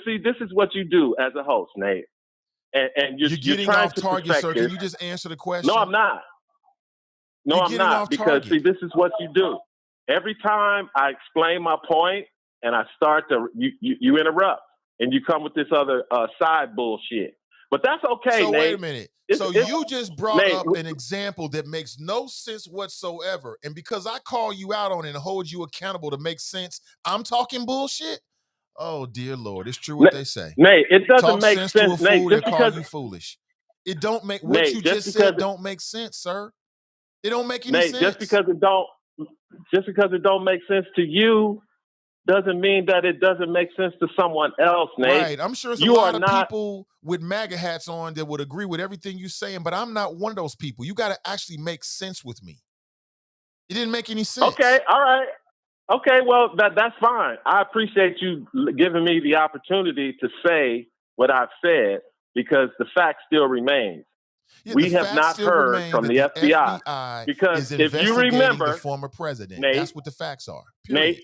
Speaker 5: see, this is what you do as a host, Nate, and
Speaker 2: You're getting
Speaker 5: trying
Speaker 2: off
Speaker 5: to
Speaker 2: target,
Speaker 5: perfect
Speaker 2: sir.
Speaker 5: this.
Speaker 2: Can you just answer the question?
Speaker 5: No, I'm not. No,
Speaker 2: You're
Speaker 5: I'm
Speaker 2: getting
Speaker 5: not.
Speaker 2: off
Speaker 5: Because
Speaker 2: target.
Speaker 5: see, this is what you do. Every time I explain my point and I start to you interrupt and you come with this other side bullshit. But that's okay,
Speaker 2: So
Speaker 5: Nate.
Speaker 2: wait a minute. You just brought
Speaker 5: Nate,
Speaker 2: up an example that makes no sense whatsoever. And because I call you out on it and hold you accountable to make sense, I'm talking bullshit? Oh, dear Lord. It's true what they say.
Speaker 5: Nate, it doesn't
Speaker 2: Talk
Speaker 5: make
Speaker 2: sense
Speaker 5: sense,
Speaker 2: to a fool,
Speaker 5: Nate.
Speaker 2: they call you foolish. It don't make what
Speaker 5: Nate,
Speaker 2: you just said don't make sense, sir. It don't make any
Speaker 5: Nate,
Speaker 2: sense.
Speaker 5: just because it don't make sense to you doesn't mean that it doesn't make sense to someone else, Nate.
Speaker 2: Right. I'm sure there's a
Speaker 5: You
Speaker 2: lot
Speaker 5: are
Speaker 2: of
Speaker 5: not
Speaker 2: people with MAGA hats on that would agree with everything you're saying, but I'm not one of those people. You got to actually make sense with me. It didn't make any sense.
Speaker 5: okay. All right. Okay, well, that's fine. I appreciate you giving me the opportunity to say what I've said because the fact still remains.
Speaker 2: Yeah,
Speaker 5: We
Speaker 2: the
Speaker 5: have
Speaker 2: fact
Speaker 5: not
Speaker 2: still
Speaker 5: heard
Speaker 2: remains
Speaker 5: from
Speaker 2: that
Speaker 5: the FBI because
Speaker 2: is
Speaker 5: if you
Speaker 2: investigating
Speaker 5: remember,
Speaker 2: the former president.
Speaker 5: Nate,
Speaker 2: That's what the facts are. Period.
Speaker 5: Nate,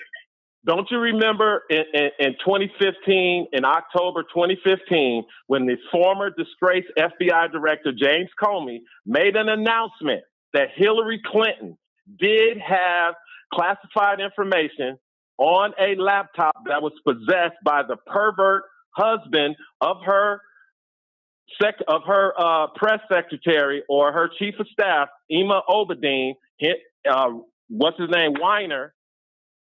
Speaker 5: don't you remember in 2015, in October 2015, when the former disgraced FBI director James Comey made an announcement that Hillary Clinton did have classified information on a laptop that was possessed by the pervert husband of her press secretary or her chief of staff, Emma Obadine, what's his name,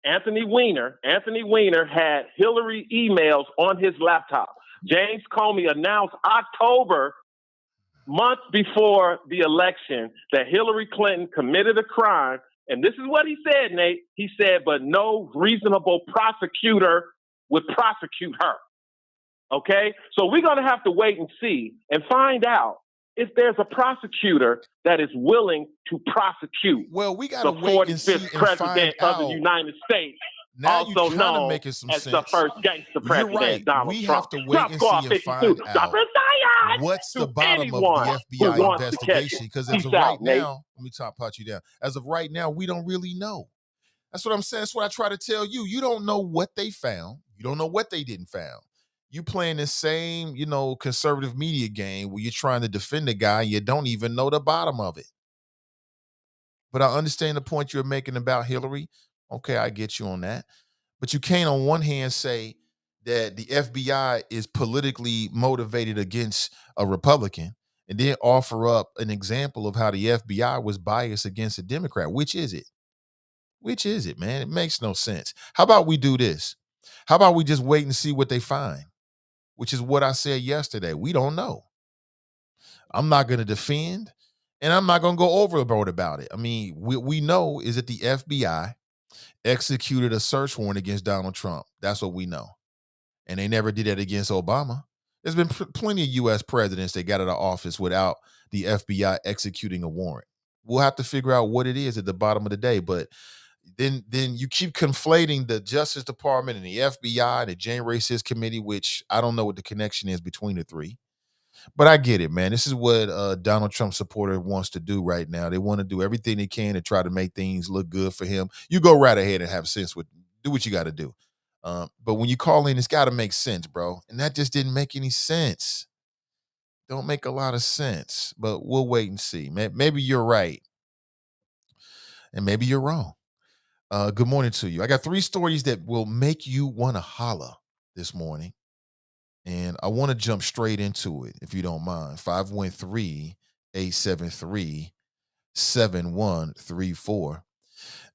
Speaker 5: Anthony Weiner had Hillary emails on his laptop. James Comey announced October, months before the election, that Hillary Clinton committed a crime. And this is what he said, Nate. He said, but no reasonable prosecutor would prosecute her. Okay? So we're going to have to wait and see and find out if there's a prosecutor that is willing to prosecute
Speaker 2: we got
Speaker 5: the
Speaker 2: to wait and see
Speaker 5: 45th
Speaker 2: and
Speaker 5: president
Speaker 2: find
Speaker 5: of the
Speaker 2: out.
Speaker 5: United States,
Speaker 2: Now
Speaker 5: also
Speaker 2: you kind of
Speaker 5: known
Speaker 2: making some
Speaker 5: as
Speaker 2: sense.
Speaker 5: the first gangster president,
Speaker 2: You're right.
Speaker 5: Donald
Speaker 2: We
Speaker 5: Trump.
Speaker 2: have to wait and see and find out what's the bottom of the FBI investigation. Because as of right now, let me pot you down. As of right now, we don't really know. That's what I'm saying. That's what I try to tell you. You don't know what they found. You don't know what they didn't found. You playing the same, conservative media game where you're trying to defend a guy. You don't even know the bottom of it. But I understand the point you're making about Hillary. Okay, I get you on that. But you can't on one hand say that the FBI is politically motivated against a Republican and then offer up an example of how the FBI was biased against a Democrat. Which is it? Which is it, man? It makes no sense. How about we do this? How about we just wait and see what they find? Which is what I said yesterday. We don't know. I'm not going to defend, and I'm not going to go overboard about it. I mean, we know is that the FBI executed a search warrant against Donald Trump. That's what we know. And they never did that against Obama. There's been plenty of U.S. presidents that got out of office without the FBI executing a warrant. We'll have to figure out what it is at the bottom of the day. But then you keep conflating the Justice Department and the FBI and the January 6th committee, which I don't know what the connection is between the three. But I get it, man. This is what Donald Trump supporter wants to do right now. They want to do everything they can to try to make things look good for him. You go right ahead and have sense with Do what you got to do. But when you call in, it's got to make sense, bro. And that just didn't make any sense. Don't make a lot of sense. But we'll wait and see. Maybe you're right, and maybe you're wrong. Good morning to you. I got 3 stories that will make you want to holla this morning. And I want to jump straight into it, if you don't mind. 513-873-7134.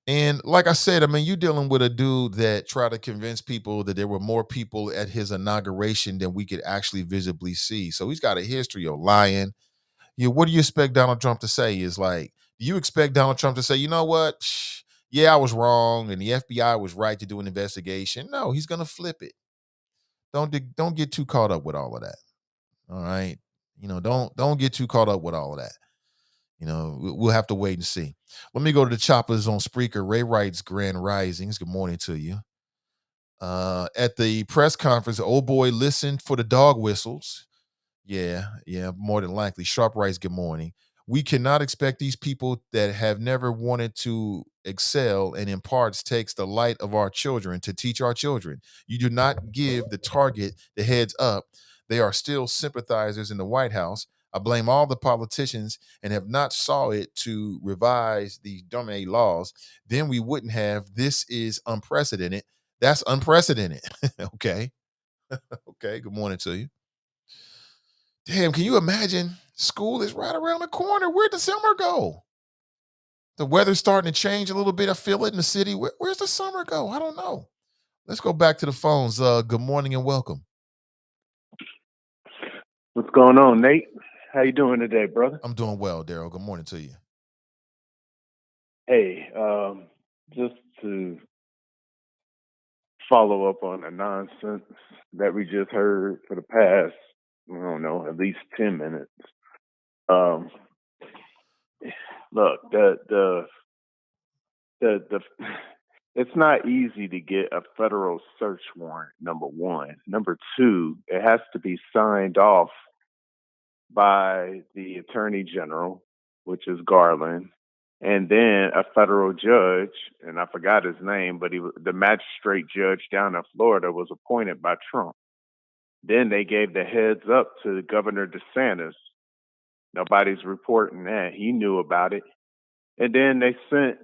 Speaker 2: And like I said, I mean, you're dealing with a dude that tried to convince people that there were more people at his inauguration than we could actually visibly see. So he's got a history of lying. What do you expect Donald Trump to say? Is like, do you expect Donald Trump to say, you know what? Yeah, I was wrong, and the FBI was right to do an investigation. No, he's gonna flip it. Don't get too caught up with all of that. All right. Don't get too caught up with all of that. We'll have to wait and see. Let me go to the choppers on Spreaker. Ray writes Grand Risings. Good morning to you. At the press conference, old boy listened for the dog whistles. Yeah, more than likely. Sharp writes, good morning. We cannot expect these people that have never wanted to excel and imparts takes the light of our children to teach our children. You do not give the target the heads up. They are still sympathizers in the White House. I blame all the politicians and have not saw it to revise these dumb laws. Then we wouldn't have. This is unprecedented. That's unprecedented. Okay. Okay. Good morning to you. Damn, can you imagine? School is right around the corner. Where'd the summer go? The weather's starting to change a little bit. I feel it in the city. Where's the summer go? I don't know. Let's go back to the phones. Good morning and welcome.
Speaker 5: What's going on, Nate? How you doing today, brother?
Speaker 2: I'm doing well, Daryl. Good morning to you.
Speaker 5: Hey, just to follow up on the nonsense that we just heard for the past, I don't know, at least 10 minutes. Look, the it's not easy to get a federal search warrant, number one. Number two, it has to be signed off by the Attorney General, which is Garland, and then a federal judge, and I forgot his name, but the magistrate judge down in Florida was appointed by Trump. Then they gave the heads up to Governor DeSantis. Nobody's reporting that. He knew about it. And then they sent,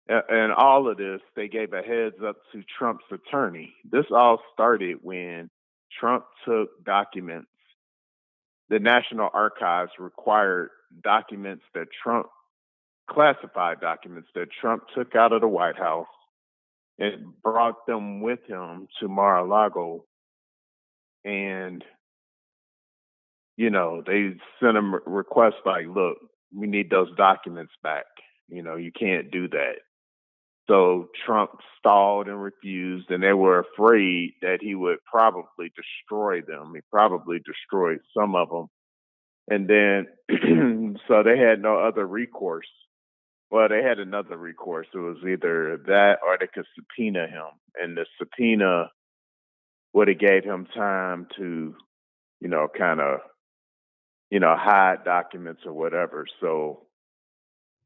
Speaker 5: and all of this, they gave a heads up to Trump's attorney. This all started when Trump took documents. The National Archives required documents that Trump, classified documents that Trump took out of the White House and brought them with him to Mar-a-Lago. And, they sent him requests like, look, we need those documents back. You can't do that. So Trump stalled and refused, and they were afraid that he would probably destroy them. He probably destroyed some of them. And then, so they had no other recourse. Well, they had another recourse. It was either that or they could subpoena him. And the subpoena would have gave him time to, kind of, hide documents or whatever. So,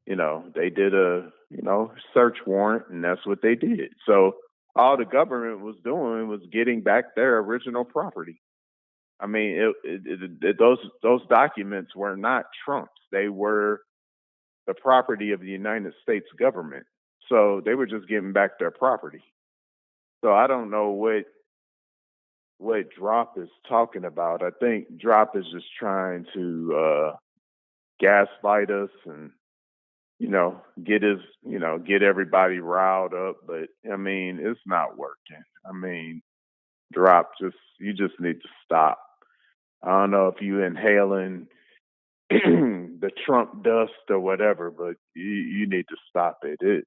Speaker 5: they did a, search warrant, and that's what they did. So all the government was doing was getting back their original property. I mean, those documents were not Trump's. They were the property of the United States government. So they were just getting back their property. So I don't know what Drop is talking about. I think Drop is just trying to gaslight us and get everybody riled up. But I mean, it's not working. I mean, Drop, you just need to stop. I don't know if you inhaling the Trump dust or whatever, but you need to stop it.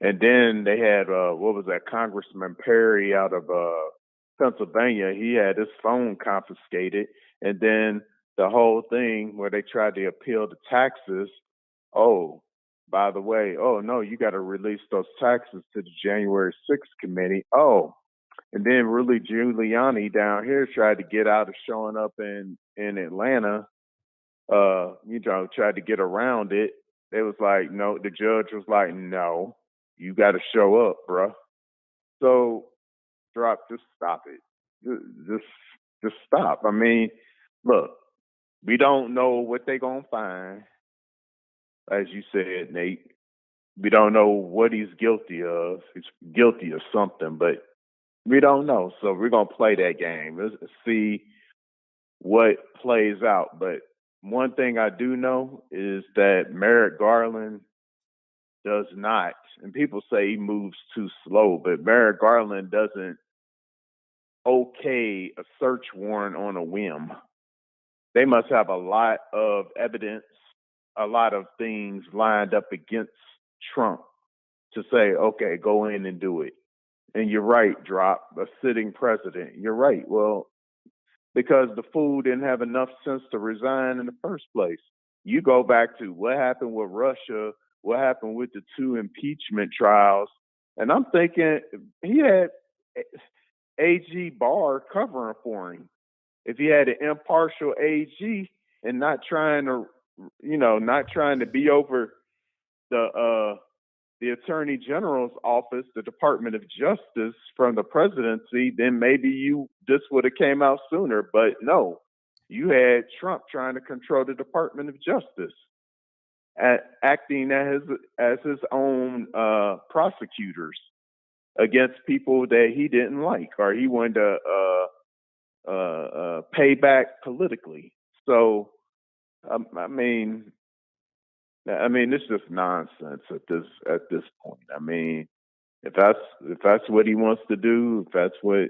Speaker 5: And then they had what was that, Congressman Perry out of Pennsylvania. He had his phone confiscated, and then the whole thing where they tried to appeal the taxes. Oh, by the way, oh no, you got to release those taxes to the January 6th committee. Oh, and then Rudy Giuliani down here tried to get out of showing up in Atlanta. Tried to get around it. They was like, no. The judge was like, no.
Speaker 6: You got to show up, bruh. So, just stop it. Just stop. I mean, look, we don't know what they're gonna find, as you said, Nate. We don't know what he's guilty of. He's guilty of something, but we don't know. So we're gonna play that game. Let's see what plays out. But one thing I do know is that Merrick Garland does not, and people say he moves too slow, but Merrick Garland doesn't okay a search warrant on a whim. They must have a lot of evidence, a lot of things lined up against Trump to say, okay, go in and do it. And you're right, Drop, a sitting president. You're right. Well, because the fool didn't have enough sense to resign in the first place. You go back to what happened with Russia, what happened with the 2 impeachment trials, and I'm thinking he had AG Barr covering for him. If he had an impartial AG and not trying to be over the Attorney General's office, the Department of Justice from the presidency, then maybe this would have came out sooner. But no, you had Trump trying to control the Department of Justice, acting as his own prosecutors against people that he didn't like or he wanted to pay back politically. So, I mean, it's just nonsense at this point. I mean, if that's what he wants to do, if that's what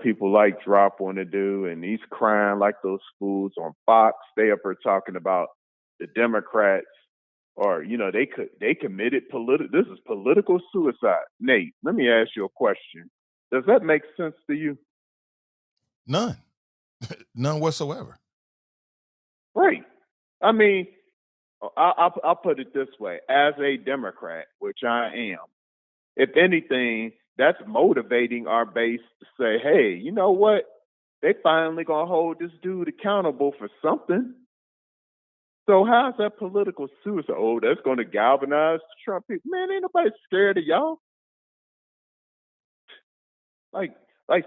Speaker 6: people like Drop want to do, and he's crying like those fools on Fox, they up there talking about the Democrats, or they committed This is political suicide. Nate, let me ask you a question. Does that make sense to you?
Speaker 2: None. None whatsoever.
Speaker 6: Right. I mean, I'll put it this way: as a Democrat, which I am, if anything, that's motivating our base to say, hey, you know what? They finally gonna hold this dude accountable for something. So how's that political suicide? Oh, that's gonna galvanize the Trump people. Man, ain't nobody scared of y'all. Like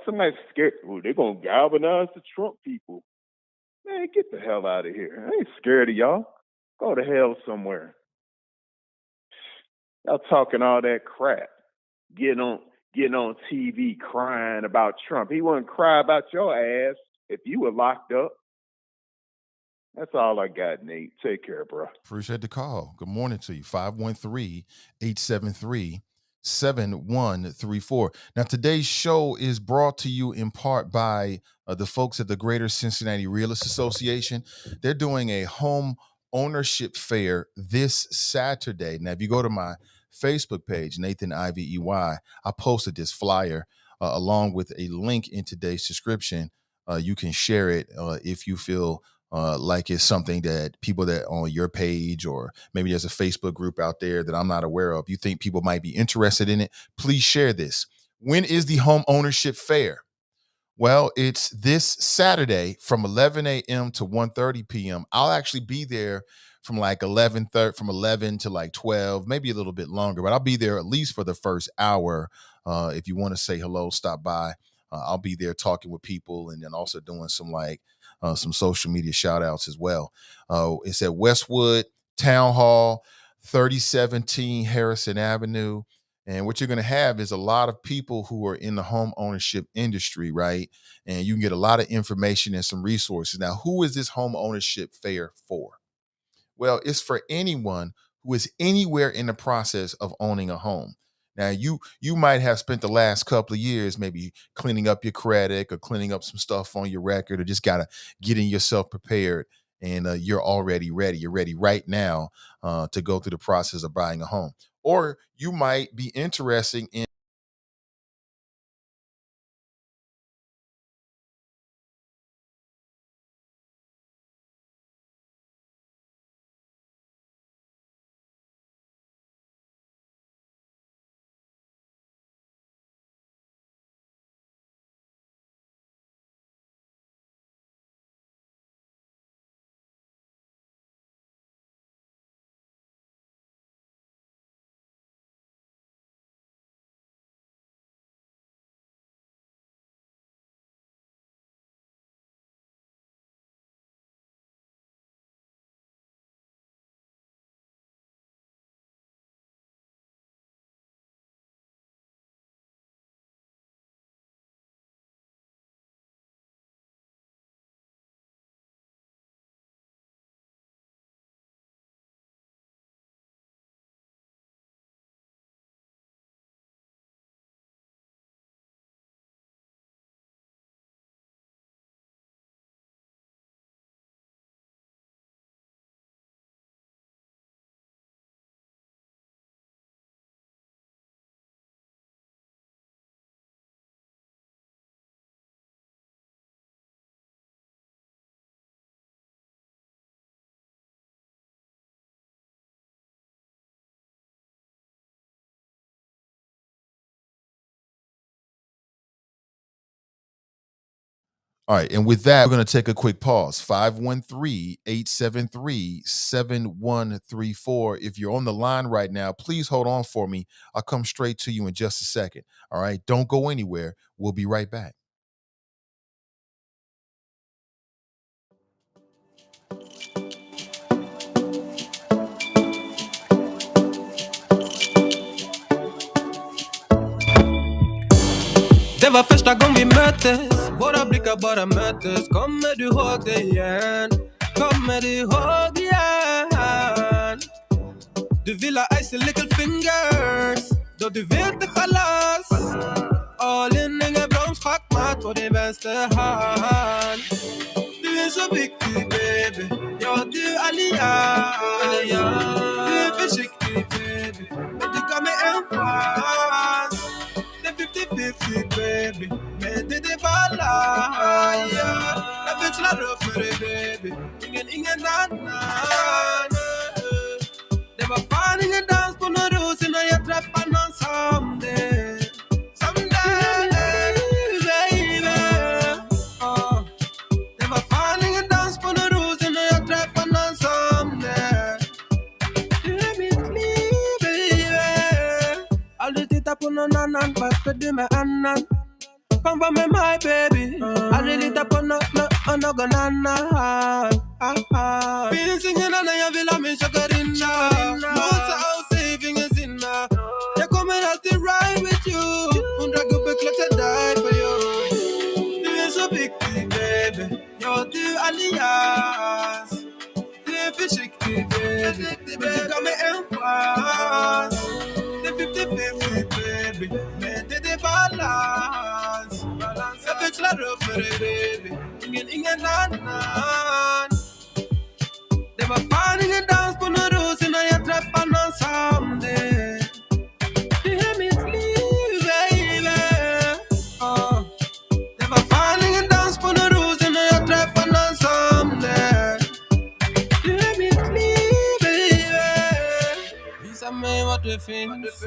Speaker 6: somebody's scared. Oh, they're gonna galvanize the Trump people. Man, get the hell out of here. I ain't scared of y'all. Go to hell somewhere. Y'all talking all that crap. Getting on TV crying about Trump. He wouldn't cry about your ass if you were locked up. That's all I got, Nate. Take care, bro.
Speaker 2: Appreciate the call. Good morning to you. 513-873-7134. Now, today's show is brought to you in part by the folks at the Greater Cincinnati Realist Association. They're doing a home ownership fair this Saturday. Now, if you go to my Facebook page, Nathan Ivey, I posted this flyer along with a link in today's description. You can share it if you feel like it's something that people that on your page, or maybe there's a Facebook group out there that I'm not aware of, you think people might be interested in it, please share this. When is the home ownership fair? Well, it's this Saturday from 11 a.m. to 1:30 p.m. I'll actually be there from like 11 to like 12, maybe a little bit longer, but I'll be there at least for the first hour. If you want to say hello, stop by. I'll be there talking with people and then also doing some social media shout outs as well. It's at Westwood Town Hall, 3017 Harrison Avenue. And what you're going to have is a lot of people who are in the home ownership industry, right? And you can get a lot of information and some resources. Now, who is this home ownership fair for? Well, it's for anyone who is anywhere in the process of owning a home. Now, you might have spent the last couple of years maybe cleaning up your credit or cleaning up some stuff on your record, or just got to getting yourself prepared, and you're already ready. You're ready right now to go through the process of buying a home. Or you might be interested in All right. And with that, we're going to take a quick pause. 513-873-7134. If you're on the line right now, please hold on for me. I'll come straight to you in just a second. All right. Don't go anywhere. We'll be right back.
Speaker 7: Det var första gången vi möttes. Våra blickar bara möttes. Kommer du ihåg det igen? Kommer du ihåg igen? Du vill ha icy little fingers. Då du vet det chalas. All in, ingen broms, schackmatt på din vänster hand. Du är så viktig baby. Ja, du allians. Du är försiktig baby. Men du gav mig en chans. Det är 50-50 baby. Men det är balans. Jag växlar upp för dig baby. Ingen annan. Det var fan ingen dans på någon ros innan jag träffade någon som det. Det var fan ingen dans på någon ros innan jag träffade någon som det. Du är mitt liv baby. Aldrig titta på någon annan. Varför du med annan? Kom var med mig baby. Aldrig lita på någon annan. Finns ingen annan jag vill ha min chakarinna. Låsa och save ingen sinna. Jag kommer alltid ride with you. 100 gubbar klart jag die for you. Du är så viktig baby. Ja du allians. Du är försiktig baby. Men du gav mig en chans. Det är 50-50 baby. Men det är balans. Jag växlar upp för dig baby. Ingen annan. Det var fan ingen dans på någon ros innan jag träffade någon som det. Du är mitt liv baby. Det var fan ingen dans på någon ros innan jag träffade någon som det. Du är mitt liv baby. Visa mig vart du finns.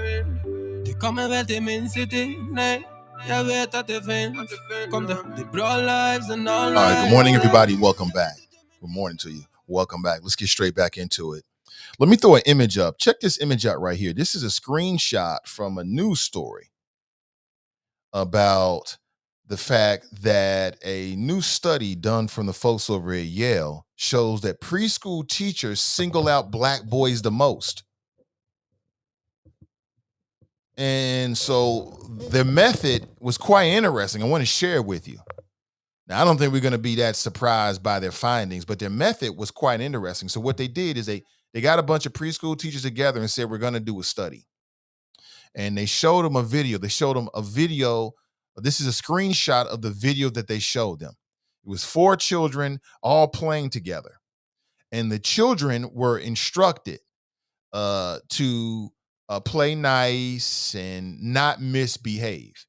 Speaker 7: Du kommer väl till min city? Nej, jag vet att det finns. Kom det är bra lives and all.
Speaker 2: All right. Good morning, everybody. Welcome back. Good morning to you. Welcome back. Let's get straight back into it. Let me throw an image up. Check this image out right here. This is a screenshot from a news story about the fact that a new study done from the folks over at Yale shows that preschool teachers single out black boys the most. And so their method was quite interesting. I want to share it with you. Now, I don't think we're going to be that surprised by their findings, but their method was quite interesting. So what they did is they got a bunch of preschool teachers together and said, we're going to do a study. And they showed them a video. They showed them a video. This is a screenshot of the video that they showed them. It was 4 children all playing together. And the children were instructed to play nice and not misbehave.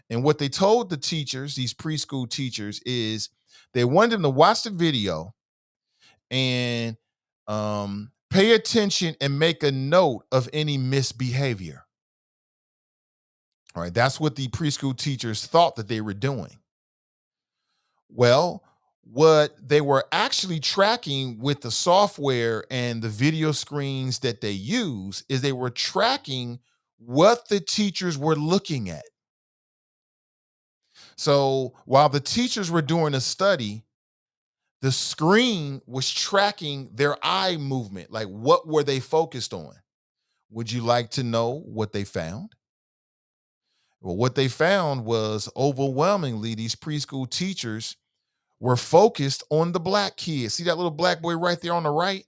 Speaker 2: And what they told the teachers, these preschool teachers, is they wanted them to watch the video and pay attention and make a note of any misbehavior. All right, that's what the preschool teachers thought that they were doing. Well, what they were actually tracking with the software and the video screens that they use is they were tracking what the teachers were looking at. So while the teachers were doing a study, the screen was tracking their eye movement. Like, what were they focused on? Would you like to know what they found? Well, what they found was overwhelmingly these preschool teachers were focused on the black kids. See that little black boy right there on the right?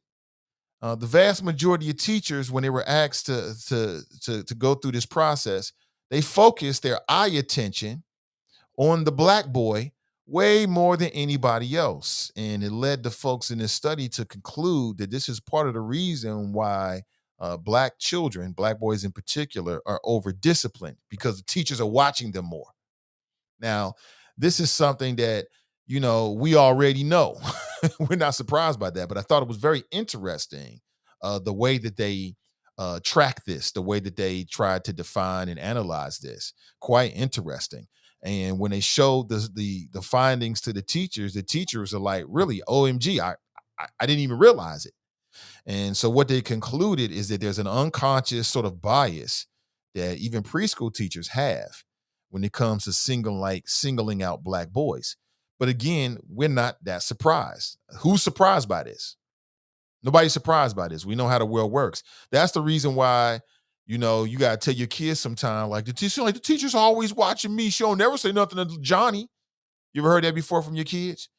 Speaker 2: The vast majority of teachers, when they were asked to go through this process, they focused their eye attention on the black boy way more than anybody else. And it led the folks in this study to conclude that this is part of the reason why black children, black boys in particular, are over-disciplined, because the teachers are watching them more. Now, this is something that, you know, we already know. We're not surprised by that, but I thought it was very interesting the way that they track this, the way that they tried to define and analyze this. Quite interesting. And when they showed the findings to the teachers are like, really, OMG, I didn't even realize it. And so what they concluded is that there's an unconscious sort of bias that even preschool teachers have when it comes to singling out black boys. But again, we're not that surprised. Who's surprised by this? Nobody's surprised by this. We know how the world works. That's the reason why, you got to tell your kids sometime, like the teacher's always watching me. She don't never say nothing to Johnny. You ever heard that before from your kids?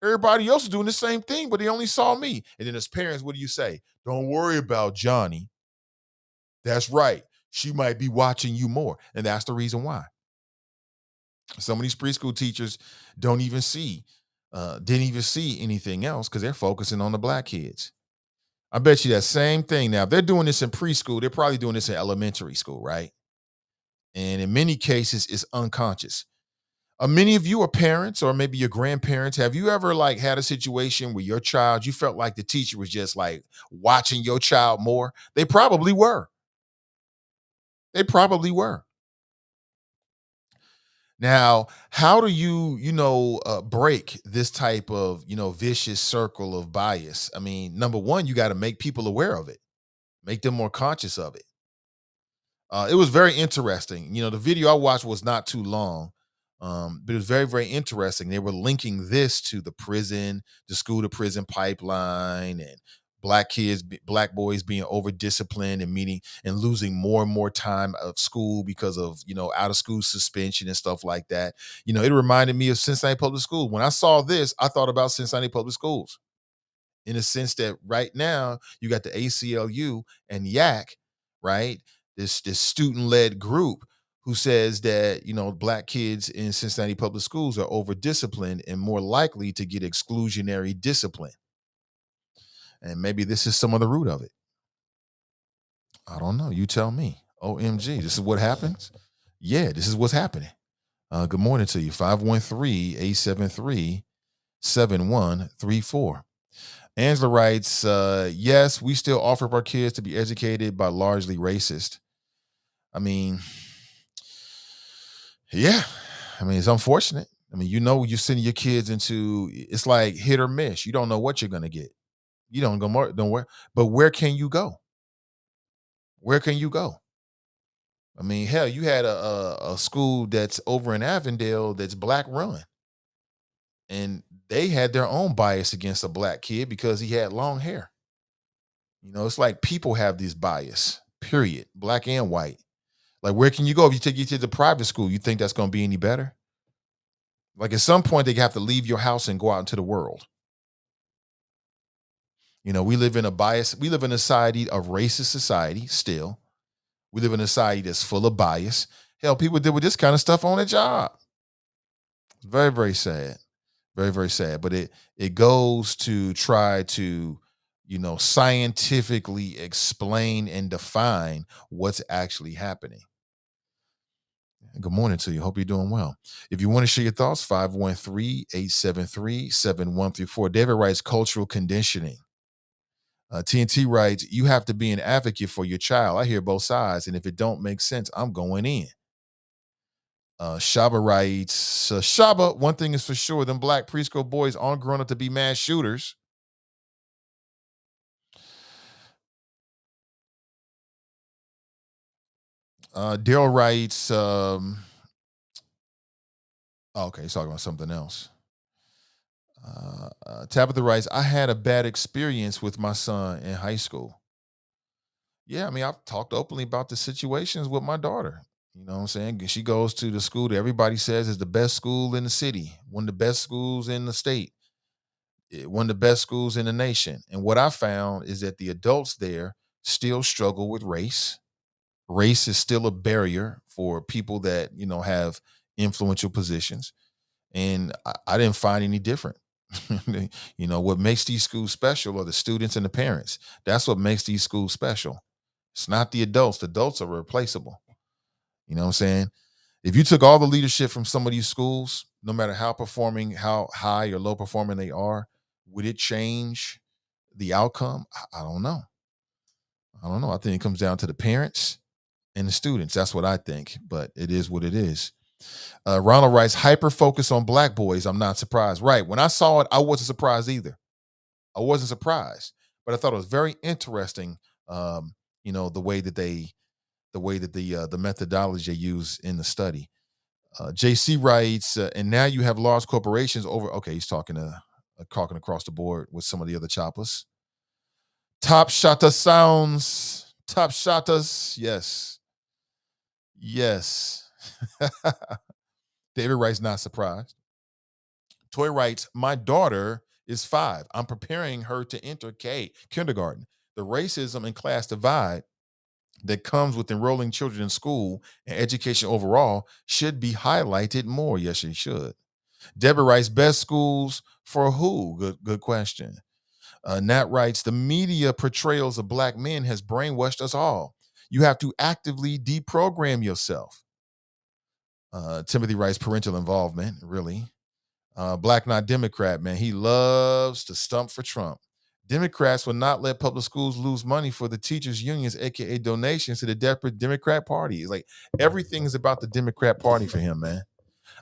Speaker 2: Everybody else is doing the same thing, but they only saw me. And then as parents, what do you say? Don't worry about Johnny. That's right. She might be watching you more. And that's the reason why. Some of these preschool teachers didn't even see anything else because they're focusing on the black kids. I bet you that same thing. Now, if they're doing this in preschool, they're probably doing this in elementary school, right? And in many cases, it's unconscious. Many of you are parents or maybe your grandparents. Have you ever had a situation where your child, you felt like the teacher was just watching your child more? They probably were. They probably were. Now, how do you, break this type of, vicious circle of bias? I mean, number one, you got to make people aware of it, make them more conscious of it. It was very interesting. The video I watched was not too long, but it was very, very interesting. They were linking this to the school to prison pipeline, and black boys being over disciplined and meeting and losing more and more time of school because of, out of school suspension and stuff like that. It reminded me of Cincinnati Public Schools. When I saw this, I thought about Cincinnati Public Schools in the sense that right now you got the ACLU and YAC, right? This student-led group who says that, black kids in Cincinnati Public Schools are over disciplined and more likely to get exclusionary discipline. And maybe this is some of the root of it. I don't know. You tell me. OMG, this is what happens? Yeah, this is what's happening. Good morning to you. 513-873-7134. Angela writes, yes, we still offer our kids to be educated by largely racist. I mean, yeah. I mean, it's unfortunate. I mean, you're sending your kids into, it's like hit or miss. You don't know what you're going to get. You don't worry. But where can you go? Where can you go? I mean, hell, you had a school that's over in Avondale that's black run. And they had their own bias against a black kid because he had long hair. It's like people have this bias, period, black and white. Like, where can you go if you take your kid to private school? You think that's going to be any better? Like, at some point, they have to leave your house and go out into the world. We live in a society of racist society still. We live in a society that's full of bias. Hell, people deal with this kind of stuff on a job. It's very, very sad. Very, very sad. But it goes to try to, scientifically explain and define what's actually happening. Good morning to you. Hope you're doing well. If you want to share your thoughts, 513-873-7134. David writes, cultural conditioning. TNT writes, you have to be an advocate for your child. I hear both sides, and if it don't make sense, I'm going in. Shaba writes, Shaba, one thing is for sure, them black preschool boys aren't grown up to be mass shooters. Daryl writes, okay, he's talking about something else. Tabitha writes, I had a bad experience with my son in high school. Yeah, I mean, I've talked openly about the situations with my daughter. You know what I'm saying? She goes to the school that everybody says is the best school in the city, one of the best schools in the state, one of the best schools in the nation. And what I found is that the adults there still struggle with race. Race is still a barrier for people that, have influential positions. And I didn't find any different. What makes these schools special are the students and the parents. That's what makes these schools special. It's not the adults. The adults are replaceable. You know what I'm saying? If you took all the leadership from some of these schools, no matter how high or low performing they are, would it change the outcome? I don't know. I think it comes down to the parents and the students. That's what I think, but it is what it is. Ronald writes, hyper focus on black boys. I'm not surprised. Right. When I saw it, I wasn't surprised either. I wasn't surprised, but I thought it was very interesting. The way that the methodology they use in the study. JC writes, and now you have large corporations over. Okay, he's talking across the board with some of the other choppers. Top Shotta sounds. Top Shottas. Yes. David writes, not surprised. Toy writes, my daughter is 5. I'm preparing her to enter kindergarten. The racism and class divide that comes with enrolling children in school and education overall should be highlighted more. Yes, it should. Deborah writes, best schools for who? Good question. Nat writes, the media portrayals of black men has brainwashed us all. You have to actively deprogram yourself. Timothy writes, parental involvement, really. Black not Democrat, man. He loves to stump for Trump. Democrats will not let public schools lose money for the teachers' unions, aka donations to the desperate Democrat Party. It's like everything is about the Democrat Party for him, man.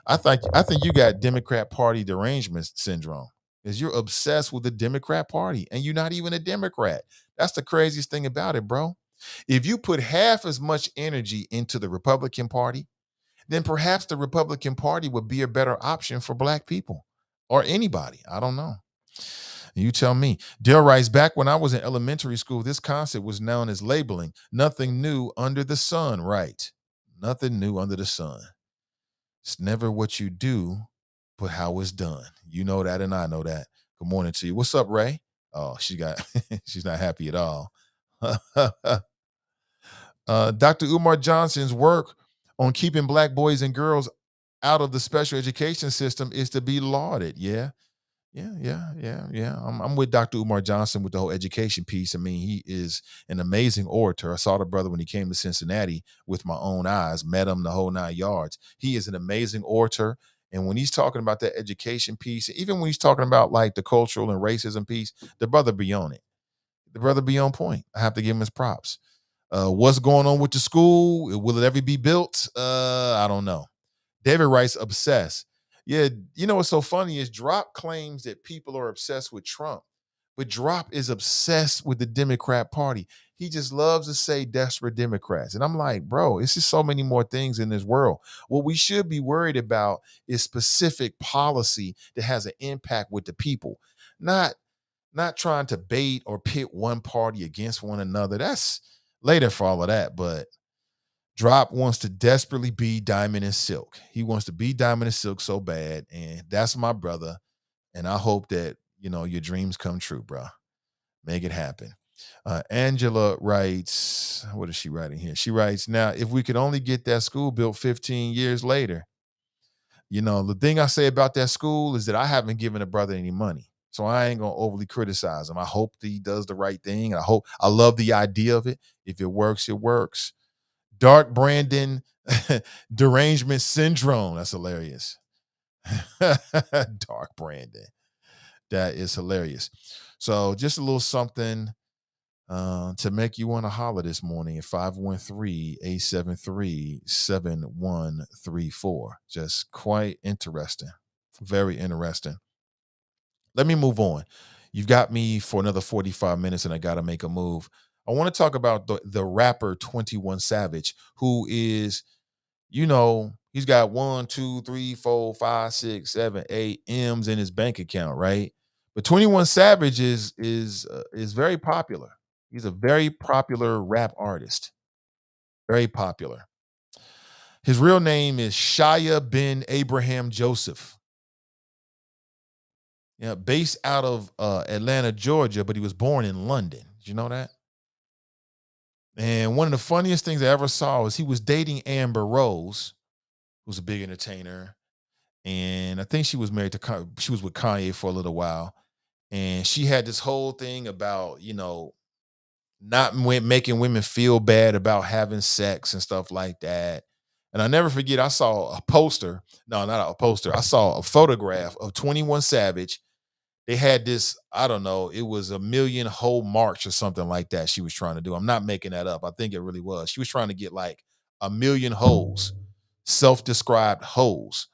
Speaker 2: I think you got Democrat Party derangement syndrome. Is you're obsessed with the Democrat Party and you're not even a Democrat. That's the craziest thing about it, bro. If you put half as much energy into the Republican Party, then perhaps the Republican Party would be a better option for black people or anybody. I don't know. You tell me. Dale writes, back when I was in elementary school, this concept was known as labeling. Nothing new under the sun, right? Nothing new under the sun. It's never what you do, but how it's done. You know that, and I know that. Good morning to you. What's up, Ray? Oh, she's not happy at all. Dr. Umar Johnson's work on keeping black boys and girls out of the special education system is to be lauded. Yeah. I'm with Dr. Umar Johnson with the whole education piece. I mean, he is an amazing orator. I saw the brother when he came to Cincinnati with my own eyes, met him the whole 9 yards. He is an amazing orator. And when he's talking about that education piece, even when he's talking about like the cultural and racism piece, the brother be on it. The brother be on point. I have to give him his props. What's going on with the school? Will it ever be built? I don't know. David writes, obsessed. Yeah, you know what's so funny is Drop claims that people are obsessed with Trump, but Drop is obsessed with the Democrat Party. He just loves to say desperate Democrats. And I'm like, bro, it's just so many more things in this world. What we should be worried about is specific policy that has an impact with the people, not trying to bait or pit one party against one another. That's later for all of that, but Drop wants to desperately be Diamond and Silk. He wants to be Diamond and Silk so bad, and that's my brother. And I hope that, your dreams come true, bro. Make it happen. Angela writes, what is she writing here? She writes, now, if we could only get that school built 15 years later. The thing I say about that school is that I haven't given a brother any money. So I ain't going to overly criticize him. I hope that he does the right thing. I love the idea of it. If it works, it works. Dark Brandon derangement syndrome. That's hilarious. Dark Brandon. That is hilarious. So just a little something to make you want to holler this morning at 513-873-7134. Just quite interesting. Very interesting. Let me move on. You've got me for another 45 minutes and I got to make a move. I want to talk about the rapper 21 Savage, who is, he's got 1, 2, 3, 4, 5, 6, 7, 8 M's in his bank account, right? But 21 Savage is very popular. He's a very popular rap artist. Very popular. His real name is Shia bin Abraham Joseph. Yeah, based out of Atlanta, Georgia, but he was born in London. Did you know that? And one of the funniest things I ever saw was he was dating Amber Rose, who's a big entertainer. And I think she was married to, she was with Kanye for a little while. And she had this whole thing about, not making women feel bad about having sex and stuff like that. And I never forget, I saw a poster. No, not a poster. I saw a photograph of 21 Savage. They had this, I don't know, it was a million hoe march or something like that she was trying to do. I'm not making that up. I think it really was. She was trying to get like a million hoes self-described hoes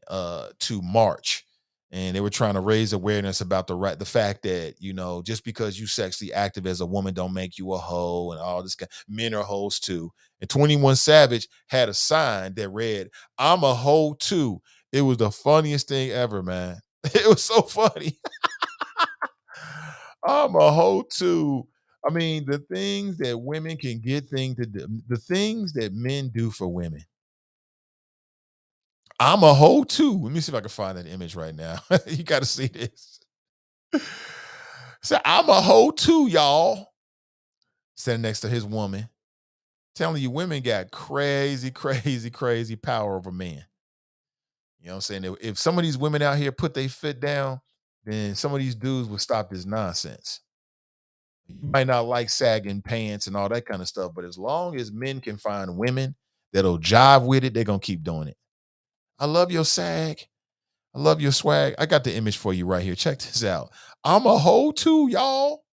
Speaker 2: to march. And they were trying to raise awareness about the fact that, just because you sexually active as a woman don't make you a hoe and all this. Men are hoes too. And 21 Savage had a sign that read, "I'm a hoe too." It was the funniest thing ever, man. It was so funny. I'm a hoe too. I mean, the things that women can get things to do, the things that men do for women. I'm a hoe too. Let me see if I can find that image right now. You got to see this. So I'm a hoe too, y'all. Sitting next to his woman. Telling you, women got crazy, crazy, crazy power over men. You know what I'm saying? If some of these women out here put their foot down, then some of these dudes would stop this nonsense. You might not like sagging pants and all that kind of stuff, but as long as men can find women that'll jive with it, they're going to keep doing it. I love your sag. I love your swag. I got the image for you right here. Check this out. I'm a hoe too, y'all.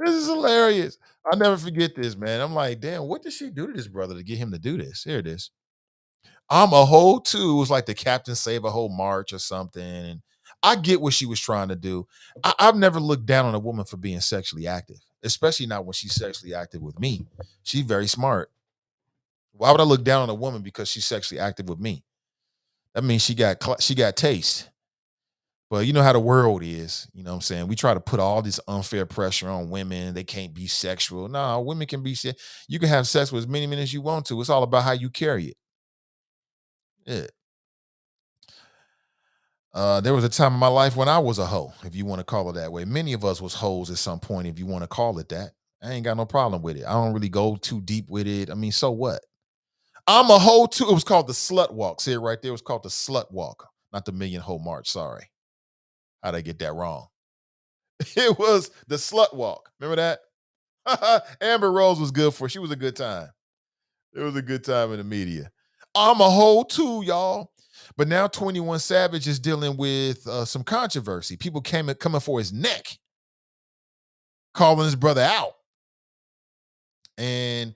Speaker 2: This is hilarious. I'll never forget this, man. I'm like, damn, what did she do to this brother to get him to do this? Here it is. I'm a hoe too. It was like the Captain Save a Hoe March or something. And I get what she was trying to do. I've never looked down on a woman for being sexually active, especially not when she's sexually active with me. She's very smart. Why would I look down on a woman because she's sexually active with me? That means she got taste. But you know how the world is, you know what I'm saying? We try to put all this unfair pressure on women. They can't be sexual. No, women can be you can have sex with as many men as you want to. It's all about how you carry it. Yeah. There was a time in my life when I was a hoe, if you want to call it that way. Many of us was hoes at some point, if you want to call it that. I ain't got no problem with it. I don't really go too deep with it. I mean, so what? I'm a hoe too. It was called the slut walk. See it right there? It was called the slut walk, not the million hoe march. Sorry. How'd I get that wrong? It was the slut walk. Remember that? Amber Rose was good for. She was a good time. It was a good time in the media. I'm a hoe too, y'all. But now 21 Savage is dealing with some controversy. People coming for his neck, calling his brother out. And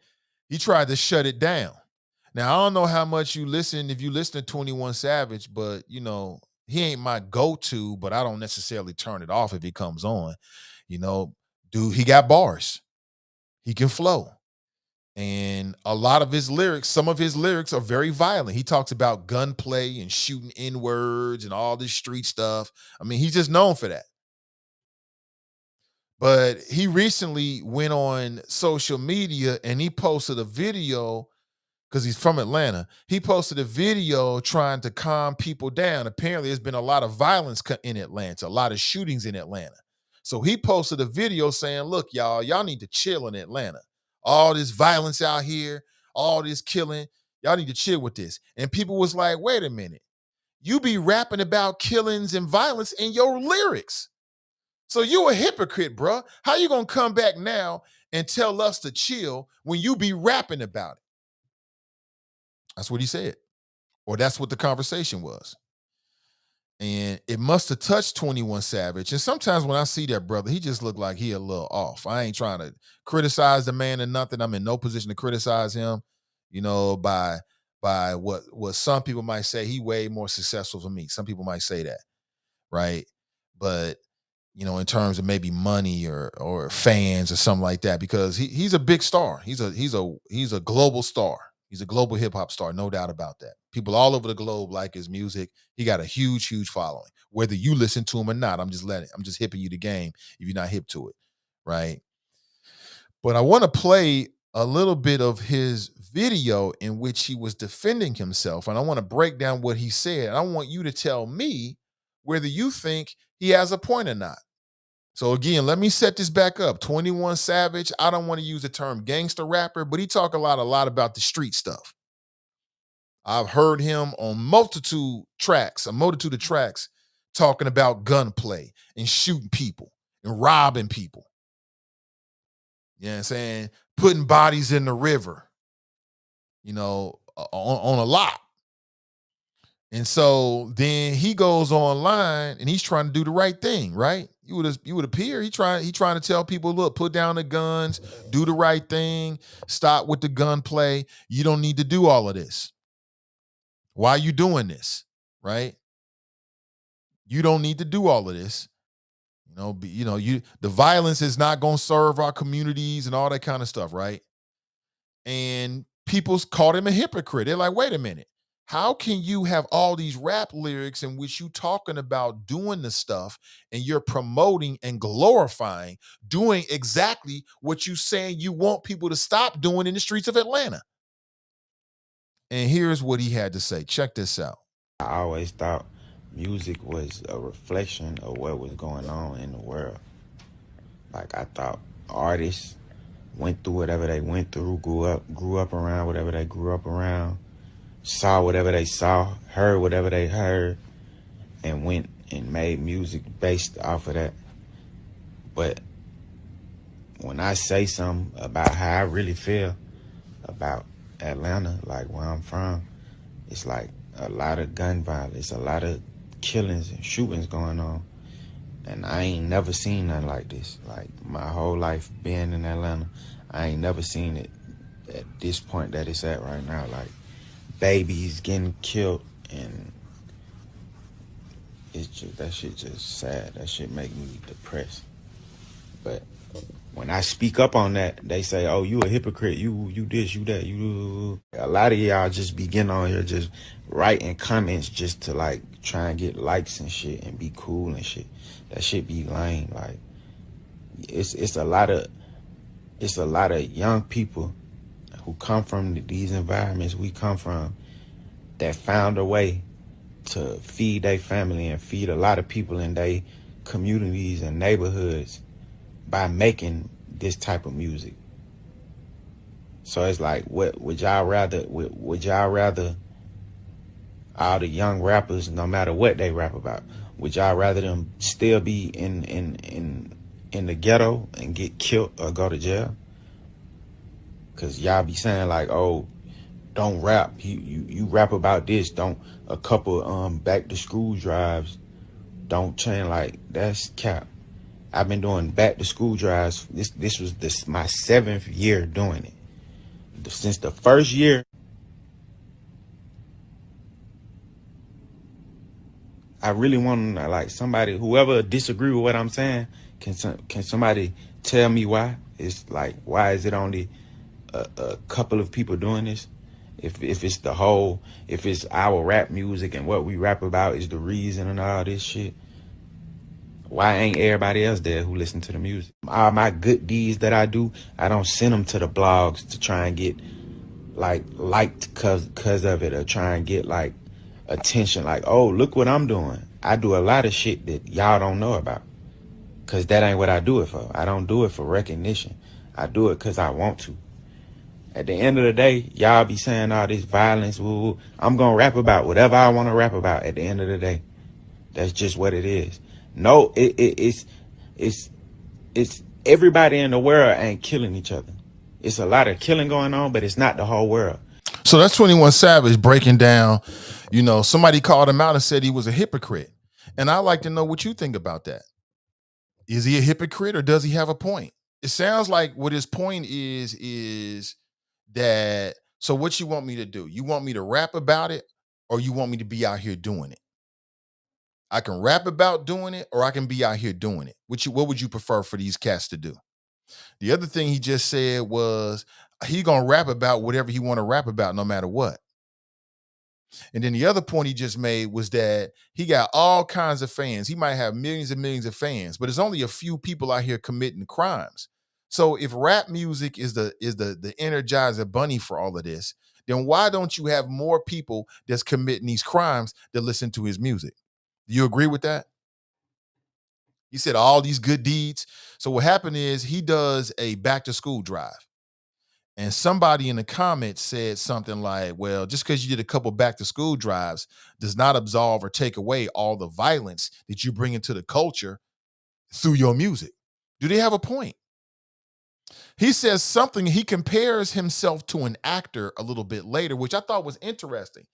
Speaker 2: he tried to shut it down. Now, I don't know how much you listen, if you listen to 21 Savage, but, he ain't my go-to, but I don't necessarily turn it off if he comes on. Dude, he got bars. He can flow. And a lot of his lyrics, some of his lyrics are very violent. He talks about gunplay and shooting N-words and all this street stuff. I mean, he's just known for that. But he recently went on social media and he posted a video because he's from Atlanta. He posted a video trying to calm people down. Apparently, there's been a lot of violence in Atlanta, a lot of shootings in Atlanta. So he posted a video saying, look, y'all need to chill in Atlanta. All this violence out here, all this killing, y'all need to chill with this. And people was like, wait a minute. You be rapping about killings and violence in your lyrics. So you a hypocrite, bro. How you gonna come back now and tell us to chill when you be rapping about it? That's what he said. Or that's what the conversation was. And it must have touched 21 Savage. And sometimes when I see that brother, he just looked like he a little off. I ain't trying to criticize the man or nothing. I'm in no position to criticize him, by what some people might say. He way more successful than me. Some people might say that, right? But in terms of maybe money or fans or something like that, because he's a big star. He's a global star. He's a global hip hop star, no doubt about that. People all over the globe like his music. He got a huge, huge following. Whether you listen to him or not, I'm just hipping you the game if you're not hip to it, right? But I want to play a little bit of his video in which he was defending himself, and I want to break down what he said. And I want you to tell me whether you think he has a point or not. So again, let me set this back up. 21 Savage, I don't want to use the term gangster rapper, but he talk a lot about the street stuff. I've heard him on a multitude of tracks talking about gunplay and shooting people and robbing people. You know what I'm saying? Putting bodies in the river, on a lot. And so then he goes online and he's trying to do the right thing, right? You would appear he trying to tell people, look, put down the guns, do the right thing, stop with the gunplay. You don't need to do all of this. Why are you doing this? Right? You don't need to do all of this. The violence is not going to serve our communities and all that kind of stuff, right? And people's called him a hypocrite. They're like, wait a minute. How can you have all these rap lyrics in which you talking about doing the stuff and you're promoting and glorifying doing exactly what you saying you want people to stop doing in the streets of Atlanta? And here's what he had to say. Check this out.
Speaker 8: I always thought music was a reflection of what was going on in the world. Like, I thought artists went through whatever they went through, grew up around whatever they grew up around, saw whatever they saw, heard whatever they heard, and went and made music based off of that. But when I say something about how I really feel about Atlanta, like where I'm from, it's like a lot of gun violence, a lot of killings and shootings going on. And I ain't never seen nothing like this. Like, my whole life being in Atlanta, I ain't never seen it at this point that it's at right now. Like, babies getting killed, and it's just, that shit just sad. That shit make me depressed. But when I speak up on that, they say, oh, you a hypocrite, you this, you that, you. A lot of y'all just be getting on here just writing comments just to, like, try and get likes and shit and be cool and shit. That shit be lame. Like, it's a lot of young people who come from these environments we come from that found a way to feed their family and feed a lot of people in their communities and neighborhoods by making this type of music. So it's like, what would y'all rather all the young rappers, no matter what they rap about, would y'all rather them still be in the ghetto and get killed or go to jail? Cause y'all be saying like, oh, don't rap. You rap about this. Don't a couple back to school drives. Don't change. Like, that's cap. I've been doing back to school drives. This was my 7th year doing it. Since the first year, I really want to, like, somebody, whoever disagree with what I'm saying, can somebody tell me why? It's like, why is it only a couple of people doing this? If it's our rap music and what we rap about is the reason and all this shit, why ain't everybody else there who listen to the music? All my good deeds that I do, I don't send them to the blogs to try and get like liked cause of it, or try and get like attention, like, oh, look what I'm doing. I do a lot of shit that y'all don't know about, cause that ain't what I do it for. I don't do it for recognition. I do it cause I want to. At the end of the day, y'all be saying all this violence, woo. I'm gonna rap about whatever I want to rap about at the end of the day. That's just what it is. No, it's everybody in the world ain't killing each other. It's a lot of killing going on, but it's not the whole world.
Speaker 2: So that's 21 Savage breaking down, somebody called him out and said he was a hypocrite. And I'd like to know what you think about that. Is he a hypocrite or does he have a point? It sounds like what his point is that, so what you want me to do? You want me to rap about it, or you want me to be out here doing it? I can rap about doing it, or I can be out here doing it. What would you prefer for these cats to do? The other thing he just said was he gonna rap about whatever he want to rap about, no matter what. And then the other point he just made was that he got all kinds of fans. He might have millions and millions of fans, but there's only a few people out here committing crimes. So if rap music is the Energizer Bunny for all of this, then why don't you have more people that's committing these crimes that listen to his music? Do you agree with that? He said all these good deeds. So what happened is he does a back to school drive. And somebody in the comments said something like, well, just because you did a couple back to school drives does not absolve or take away all the violence that you bring into the culture through your music. Do they have a point? He says something, he compares himself to an actor a little bit later, which I thought was interesting.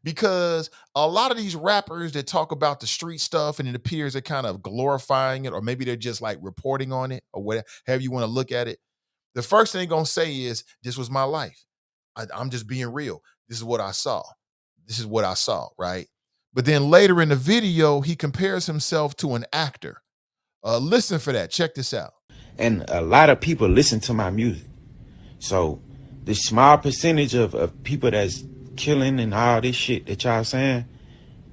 Speaker 2: because a lot of these rappers that talk about the street stuff and it appears they're kind of glorifying it, or maybe they're just like reporting on it or whatever, however you want to look at it. The first thing they're going to say is, this was my life. I'm just being real. This is what I saw. This is what I saw, right? But then later in the video, he compares himself to an actor. Listen for that. Check this out.
Speaker 8: And a lot of people listen to my music. So the small percentage of people that's killing and all this shit that y'all saying,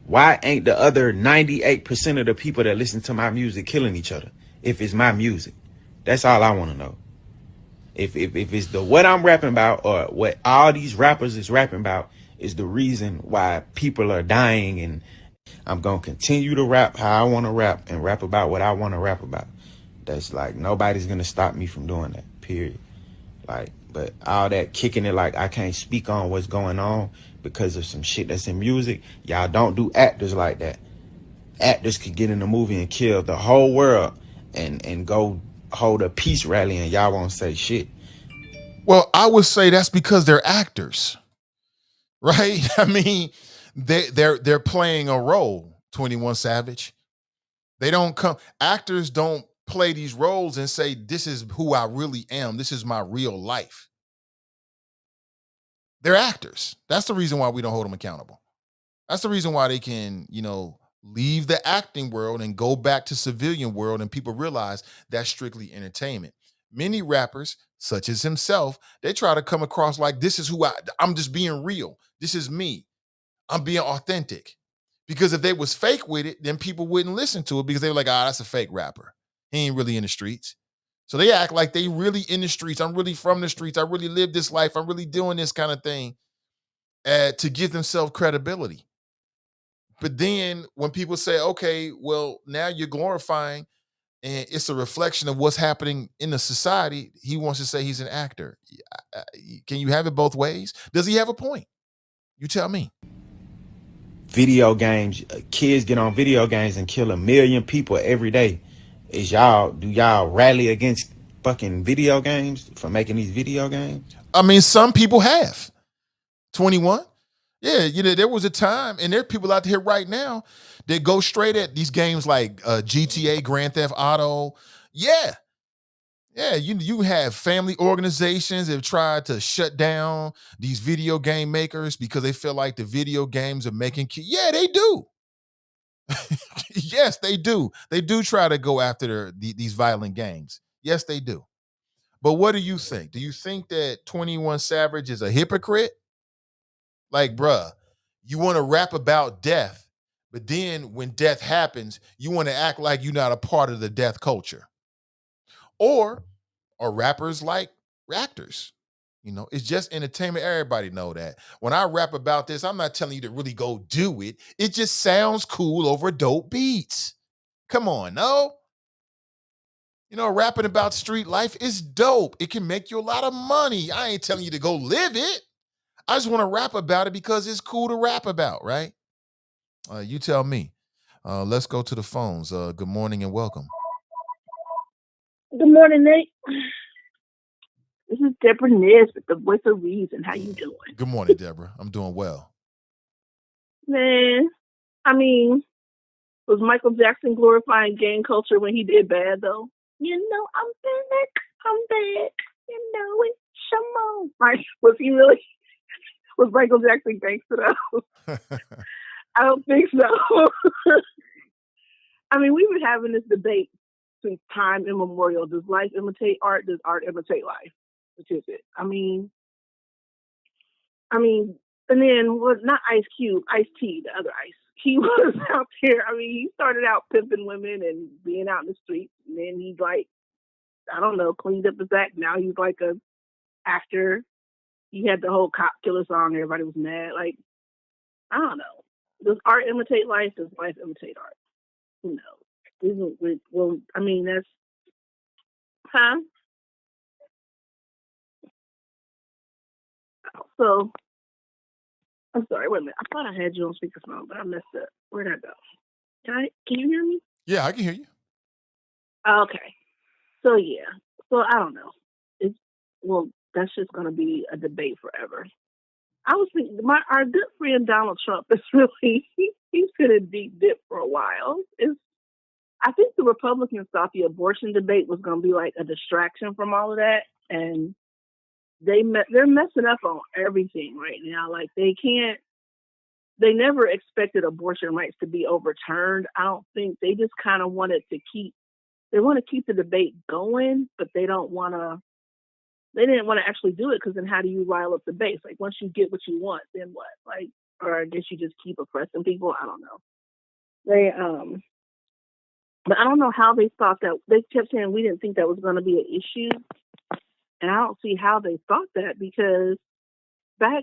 Speaker 8: why ain't the other 98% of the people that listen to my music killing each other if it's my music? That's all I want to know. If it's the what I'm rapping about or what all these rappers is rapping about is the reason why people are dying, and I'm going to continue to rap how I want to rap and rap about what I want to rap about. That's like, nobody's going to stop me from doing that, period. Like, but all that kicking it like I can't speak on what's going on because of some shit that's in music, y'all don't do actors like that. Actors could get in a movie and kill the whole world and go hold a peace rally and y'all won't say shit.
Speaker 2: Well, I would say that's because they're actors, right? I mean, they're playing a role, 21 Savage. They don't come, actors don't play these roles and say, this is who I really am. This is my real life. They're actors. That's the reason why we don't hold them accountable. That's the reason why they can, leave the acting world and go back to civilian world, and people realize that's strictly entertainment. Many rappers, such as himself, they try to come across like, this is who I'm just being real. This is me. I'm being authentic. Because if they was fake with it, then people wouldn't listen to it because they were like, that's a fake rapper. He ain't really in the streets. So they act like they really in the streets. I'm really from the streets. I really live this life. I'm really doing this kind of thing to give themselves credibility. But then when people say, okay, well, now you're glorifying and it's a reflection of what's happening in the society, he wants to say he's an actor. Can you have it both ways? Does he have a point? You tell me.
Speaker 8: Video games, kids get on video games and kill 1 million people every day. Do y'all rally against fucking video games for making these video games?
Speaker 2: I mean, some people have. 21. Yeah, there was a time, and there are people out here right now that go straight at these games like GTA, Grand Theft Auto. Yeah, you have family organizations that have tried to shut down these video game makers because they feel like the video games are making kids. Yeah, they do. Yes, they do. They do try to go after these violent games. Yes, they do. But what do you think? Do you think that 21 Savage is a hypocrite? Like, bruh, you want to rap about death, but then when death happens, you want to act like you're not a part of the death culture. Or are rappers like actors? It's just entertainment. Everybody know that. When I rap about this, I'm not telling you to really go do it. It just sounds cool over dope beats. Come on, no? Rapping about street life is dope. It can make you a lot of money. I ain't telling you to go live it. I just want to rap about it because it's cool to rap about, right? You tell me. Let's go to the phones. Good morning and welcome.
Speaker 9: Good morning, Nate. This is Deborah Nez with the Voice of Reason. How you doing?
Speaker 2: Good morning, Deborah. I'm doing well.
Speaker 9: Man, was Michael Jackson glorifying gang culture when he did bad, though? I'm back. You know it. Shamo. Right? Was he really? Was Michael Jackson gangster, though? I don't think so. We've been having this debate since time immemorial. Does life imitate art? Does art imitate life? Which is it? And then was not Ice Cube, Ice T, the other Ice. He was out there. He started out pimping women and being out in the streets, and then he cleaned up his act. Now he's like a actor. He had the whole cop killer song. Everybody was mad. Like, I don't know. Does art imitate life? Does life imitate art? Who knows? Well, that's, huh? So, I'm sorry, wait a minute. I thought I had you on speakerphone, but I messed up. Where'd I go? Can you hear me?
Speaker 2: Yeah, I can hear you.
Speaker 9: Okay. So, yeah. So, I don't know. That's just going to be a debate forever. I was thinking, our good friend Donald Trump is really he's been a deep dip for a while. I think the Republicans thought the abortion debate was going to be like a distraction from all of that, and they're messing up on everything right now. Like they never expected abortion rights to be overturned. I don't think they just kind of want to keep the debate going, but they didn't want to actually do it, because then how do you rile up the base? Like, once you get what you want, then what? Like, or I guess you just keep oppressing people. I don't know. But I don't know how they thought that. They kept saying we didn't think that was going to be an issue. And I don't see how they thought that, because I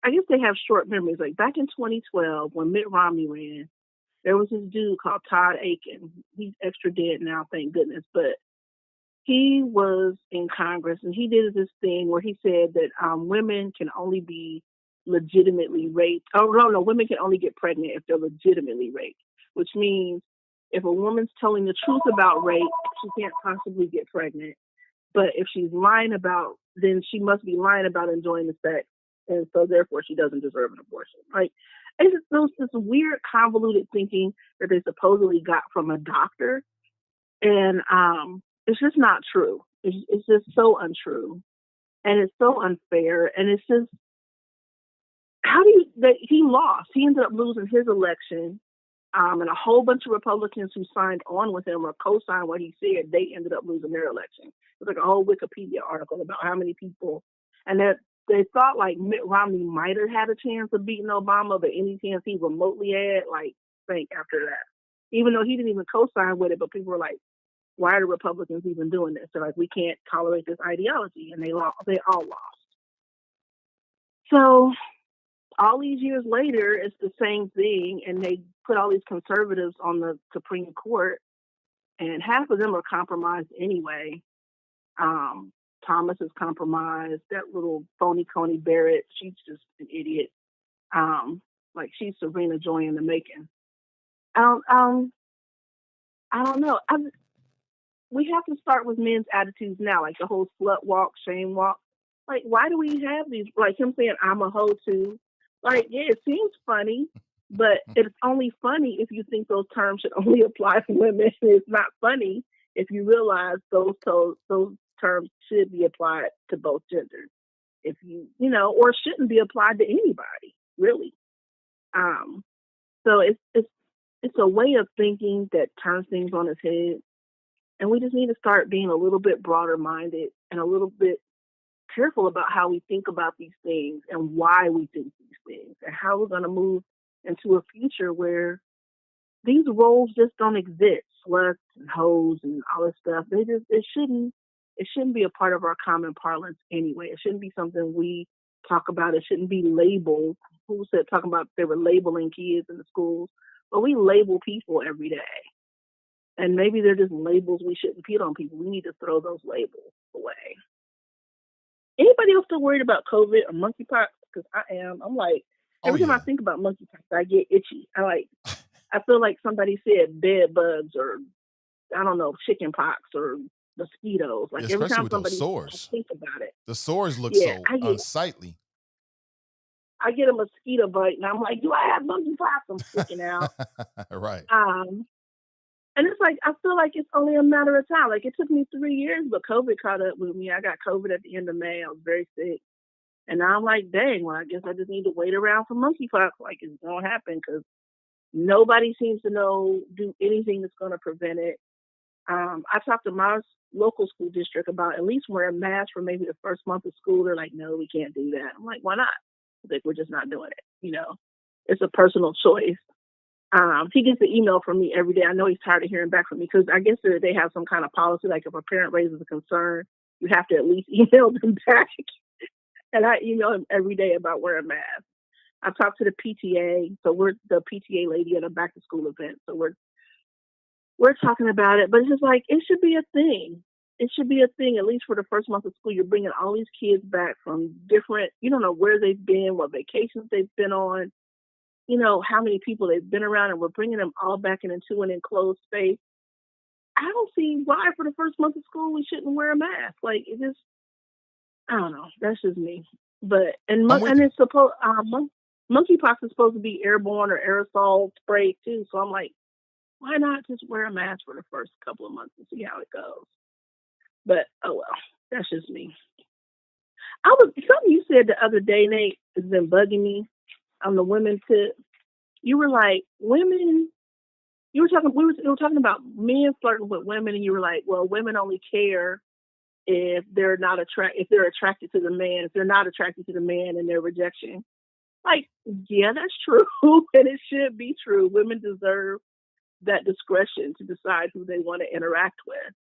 Speaker 9: guess they have short memories. Like back in 2012, when Mitt Romney ran, there was this dude called Todd Aiken. He's extra dead now, thank goodness. But he was in Congress, and he did this thing where he said that women can only be legitimately raped. Oh, no, women can only get pregnant if they're legitimately raped, which means if a woman's telling the truth about rape, she can't possibly get pregnant. But if she's lying then she must be lying about enjoying the sex, and so therefore she doesn't deserve an abortion. Like, it's just this weird, convoluted thinking that they supposedly got from a doctor, and it's just not true. It's just so untrue, and it's so unfair, and it's just he lost. He ended up losing his election. And a whole bunch of Republicans who signed on with him or co-signed what he said, they ended up losing their election. It was like a whole Wikipedia article about how many people, and that they thought like Mitt Romney might have had a chance of beating Obama, but any chance he remotely had, like, sank after that. Even though he didn't even co-sign with it, but people were like, why are the Republicans even doing this? They're like, we can't tolerate this ideology, and they all lost. So all these years later, it's the same thing, and they put all these conservatives on the Supreme Court, and half of them are compromised anyway. Thomas is compromised. That little phony Coney Barrett, she's just an idiot. Like, she's Serena Joy in the making. I don't know. We have to start with men's attitudes now, like the whole slut walk, shame walk. Like, why do we have these? Like him saying, I'm a hoe too. Like, yeah, it seems funny, but it's only funny if you think those terms should only apply to women. It's not funny if you realize those terms should be applied to both genders. If or shouldn't be applied to anybody, really. So it's a way of thinking that turns things on its head, and we just need to start being a little bit broader minded and a little bit careful about how we think about these things and why we think these things, and how we're going to move into a future where these roles just don't exist. Sluts and hoes and all this stuff. It shouldn't be a part of our common parlance anyway. It shouldn't be something we talk about. It shouldn't be labeled. Who said talking about they were labeling kids in the schools? But we label people every day. And maybe they're just labels we shouldn't put on people. We need to throw those labels away. Anybody else still worried about COVID or monkeypox? Because I am. I'm like, every time I think about monkeypox, I get itchy. I feel like somebody said bed bugs, or I don't know, chicken pox or mosquitoes. Like, every time somebody think about it.
Speaker 2: The sores look so unsightly.
Speaker 9: I get a mosquito bite, and I'm like, do I have monkeypox? I'm freaking out.
Speaker 2: Right.
Speaker 9: And it's like, I feel like it's only a matter of time. Like, it took me 3 years, but COVID caught up with me. I got COVID at the end of May. I was very sick. And now I'm like, dang, well, I guess I just need to wait around for monkeypox. Like, it's going to happen, because nobody seems to do anything that's going to prevent it. I talked to my local school district about at least wearing masks for maybe the first month of school. They're like, no, we can't do that. I'm like, why not? Like, we're just not doing it. It's a personal choice. He gets an email from me every day. I know he's tired of hearing back from me, because I guess they have some kind of policy, like if a parent raises a concern, you have to at least email them back. And I email him every day about wearing masks. I talked to the PTA, so we're the PTA lady at a back to school event. So we're talking about it, but it's just like, it should be a thing. It should be a thing, at least for the first month of school. You're bringing all these kids back from different, you don't know where they've been, what vacations they've been on, how many people they've been around, and we're bringing them all back into an enclosed space. I don't see why for the first month of school we shouldn't wear a mask. Like, I don't know. That's just me. But
Speaker 2: I'm with
Speaker 9: and
Speaker 2: you.
Speaker 9: it's supposed monkeypox is supposed to be airborne or aerosol spray too. So I'm like, why not just wear a mask for the first couple of months and see how it goes? But oh well, that's just me. I was something you said the other day, Nate, has been bugging me on the women tip. You were like, women. We were talking about men flirting with women, and you were like, well, women only care if if they're attracted to the man. If they're not attracted to the man, and their rejection. Like, yeah, that's true, and it should be true. Women deserve that discretion to decide who they want to interact with,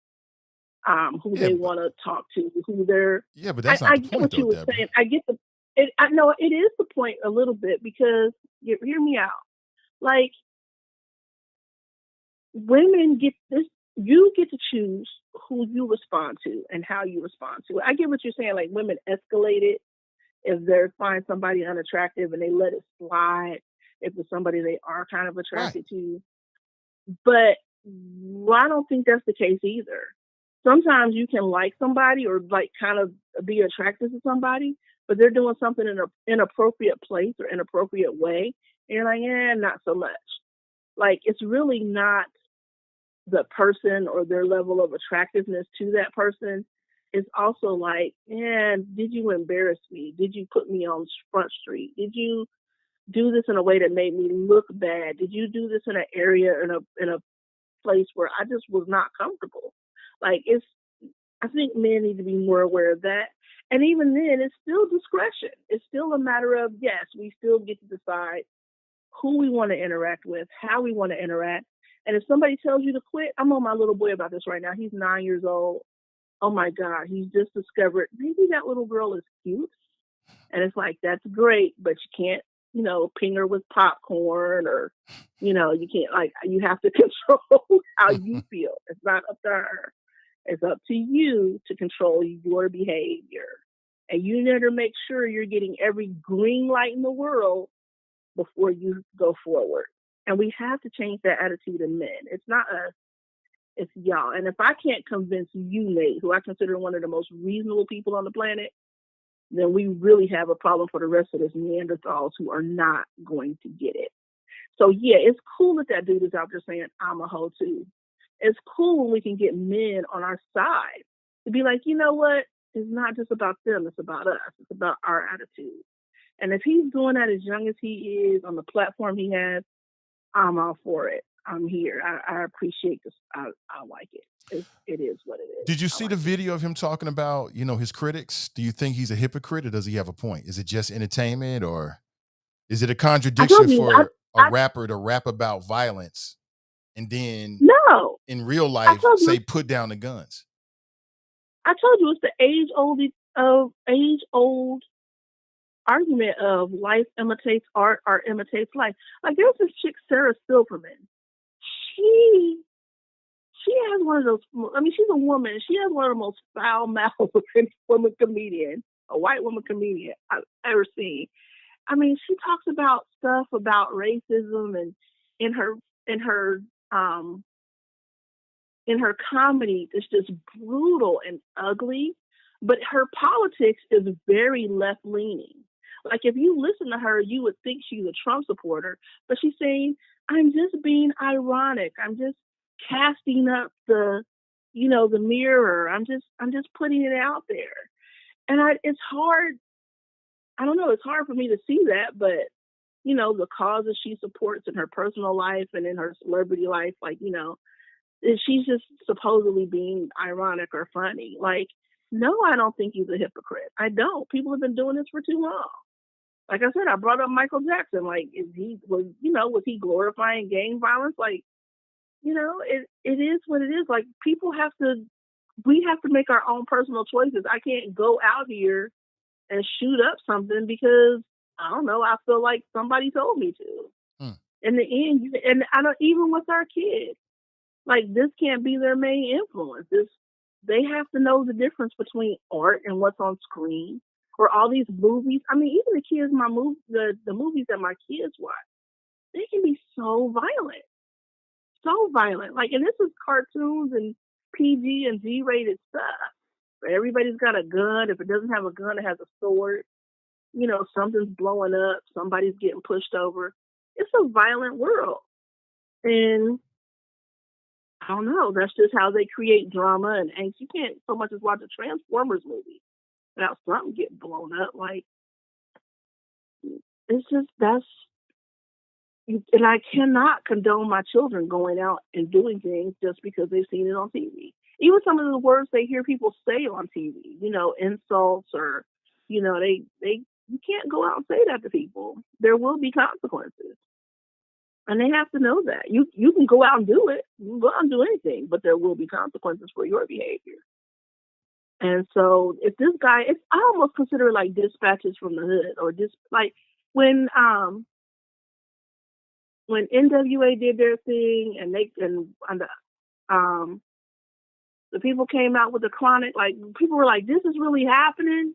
Speaker 9: who
Speaker 2: Yeah,
Speaker 9: they
Speaker 2: but
Speaker 9: want to talk to, who they're.
Speaker 2: that's not
Speaker 9: I
Speaker 2: the
Speaker 9: get
Speaker 2: point
Speaker 9: what
Speaker 2: though,
Speaker 9: you were
Speaker 2: Deborah.
Speaker 9: saying. I get the. I know it is the point a little bit because hear me out. Like, women get this. You get to choose who you respond to and how you respond to it. I get what you're saying. Like, women escalate it if they find somebody unattractive and they let it slide if it's somebody they are kind of
Speaker 2: Right.
Speaker 9: attracted to. But I don't think that's the case either. Sometimes you can like somebody or like kind of be attracted to somebody, but they're doing something in an inappropriate place or inappropriate way. And you're like, not so much. Like, it's really not the person or their level of attractiveness to that person. It's also like, did you embarrass me? Did you put me on Front Street? Did you do this in a way that made me look bad? Did you do this in an area in a place where I just was not comfortable? Like, I think men need to be more aware of that. And even then, it's still discretion. It's still a matter of, yes, we still get to decide who we want to interact with, how we want to interact. And if somebody tells you to quit, I'm on my little boy about this right now. He's 9 years old. Oh my God, he's just discovered maybe that little girl is cute. And it's like, that's great, but you can't, ping her with popcorn or, you can't, like, you have to control how you feel. It's not up to her. It's up to you to control your behavior. And you need to make sure you're getting every green light in the world before you go forward. And we have to change that attitude in men. It's not us, it's y'all. And if I can't convince you, Nate, who I consider one of the most reasonable people on the planet, then we really have a problem for the rest of us Neanderthals who are not going to get it. So yeah, it's cool that dude is out there saying, I'm a hoe too. It's cool when we can get men on our side to be like, you know what? It's not just about them, it's about us. It's about our attitude. And if he's doing that as young as he is on the platform he has, I'm all for it. I'm here. I appreciate this. I like it. It is what it is.
Speaker 2: Did you
Speaker 9: I
Speaker 2: see the
Speaker 9: like it.
Speaker 2: video of him talking about, his critics? Do you think he's a hypocrite or does he have a point? Is it just entertainment or is it a
Speaker 9: I
Speaker 2: contradiction
Speaker 9: told you,
Speaker 2: for a
Speaker 9: I
Speaker 2: rapper to rap about violence and then
Speaker 9: no.
Speaker 2: in real
Speaker 9: I
Speaker 2: life
Speaker 9: told you.
Speaker 2: say put down the guns?
Speaker 9: I told you it's the age old argument of life imitates art, art imitates life. Like, there's this chick, Sarah Silverman. She has one of those. I mean, she's a woman. She has one of the most foul mouthed woman comedian, a white woman comedian I've ever seen. I mean, she talks about stuff about racism, and in her in her um in her comedy, it's just brutal and ugly. But her politics is very left leaning. Like, if you listen to her, you would think she's a Trump supporter, but she's saying, I'm just being ironic. I'm just casting up the mirror. I'm just putting it out there. And it's hard. I don't know. It's hard for me to see that, but the causes she supports in her personal life and in her celebrity life, like, she's just supposedly being ironic or funny. Like, no, I don't think he's a hypocrite. I don't. People have been doing this for too long. Like I said, I brought up Michael Jackson. Like, was he glorifying gang violence? Like, it is what it is. Like, we have to make our own personal choices. I can't go out here and shoot up something because, I don't know, I feel like somebody told me to. In the end, and I don't, even with our kids, like, this can't be their main influence. They have to know the difference between art and what's on screen. For all these movies, I mean, even the kids, the movies that my kids watch, they can be so violent. So violent. Like, and this is cartoons and PG and G-rated stuff. Everybody's got a gun. If it doesn't have a gun, it has a sword. something's blowing up, somebody's getting pushed over. It's a violent world. And I don't know, that's just how they create drama and angst. You can't so much as watch a Transformers movie without something getting blown up. Like, it's just, and I cannot condone my children going out and doing things just because they've seen it on TV. Even some of the words they hear people say on TV, insults or, you can't go out and say that to people. There will be consequences. And they have to know that. You can go out and do it. You can go out and do anything, but there will be consequences for your behavior. And so if this guy, I almost consider it like dispatches from the hood, or just like when NWA did their thing and the people came out with the Chronic, like people were like, this is really happening.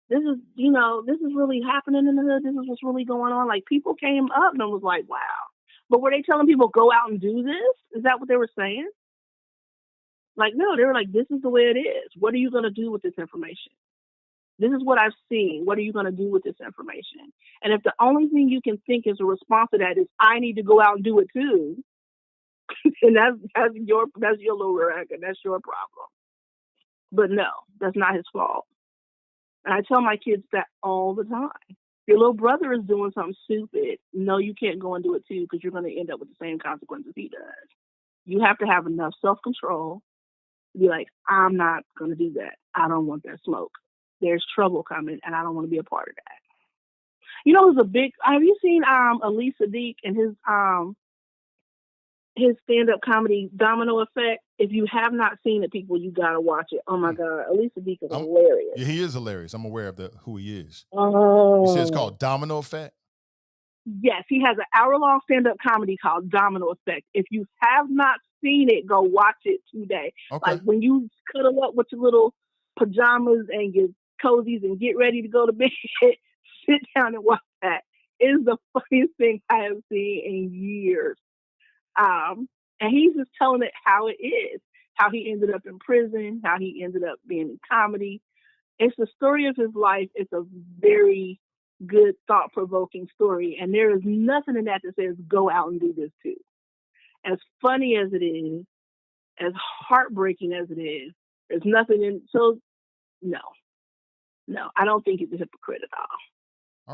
Speaker 9: This is really happening in the hood. This is what's really going on. Like, people came up and was like, wow. But were they telling people go out and do this? Is that what they were saying? Like, no, they were like, this is the way it is. What are you going to do with this information? This is what I've seen. What are you going to do with this information? And if the only thing you can think is a response to that is, I need to go out and do it too, and that's your little record. That's your problem. But no, that's not his fault. And I tell my kids that all the time. Your little brother is doing something stupid. No, you can't go and do it too, because you're going to end up with the same consequences he does. You have to have enough self-control to be like, I'm not going to do that. I don't want that smoke. There's trouble coming, and I don't want to be a part of that. There's a big. Have you seen Ali Sadiq and his stand-up comedy Domino Effect? If you have not seen it, people, you gotta watch it. Oh my God, Ali Sadiq is hilarious.
Speaker 2: Yeah, he is hilarious. I'm aware of who he is.
Speaker 9: Oh,
Speaker 2: you said it's called Domino Effect?
Speaker 9: Yes, he has an hour-long stand-up comedy called Domino Effect. If you have not seen it, go watch it today.
Speaker 2: Okay.
Speaker 9: Like, when you cuddle up with your little pajamas and your cozies and get ready to go to bed, sit down and watch that. It is the funniest thing I have seen in years. And he's just telling it how it is, how he ended up in prison, how he ended up being in comedy. It's the story of his life. It's a very good, thought-provoking story. And there is nothing in that says, go out and do this too. As funny as it is, as heartbreaking as it is, there's nothing in. So, no, I don't think he's a hypocrite at all.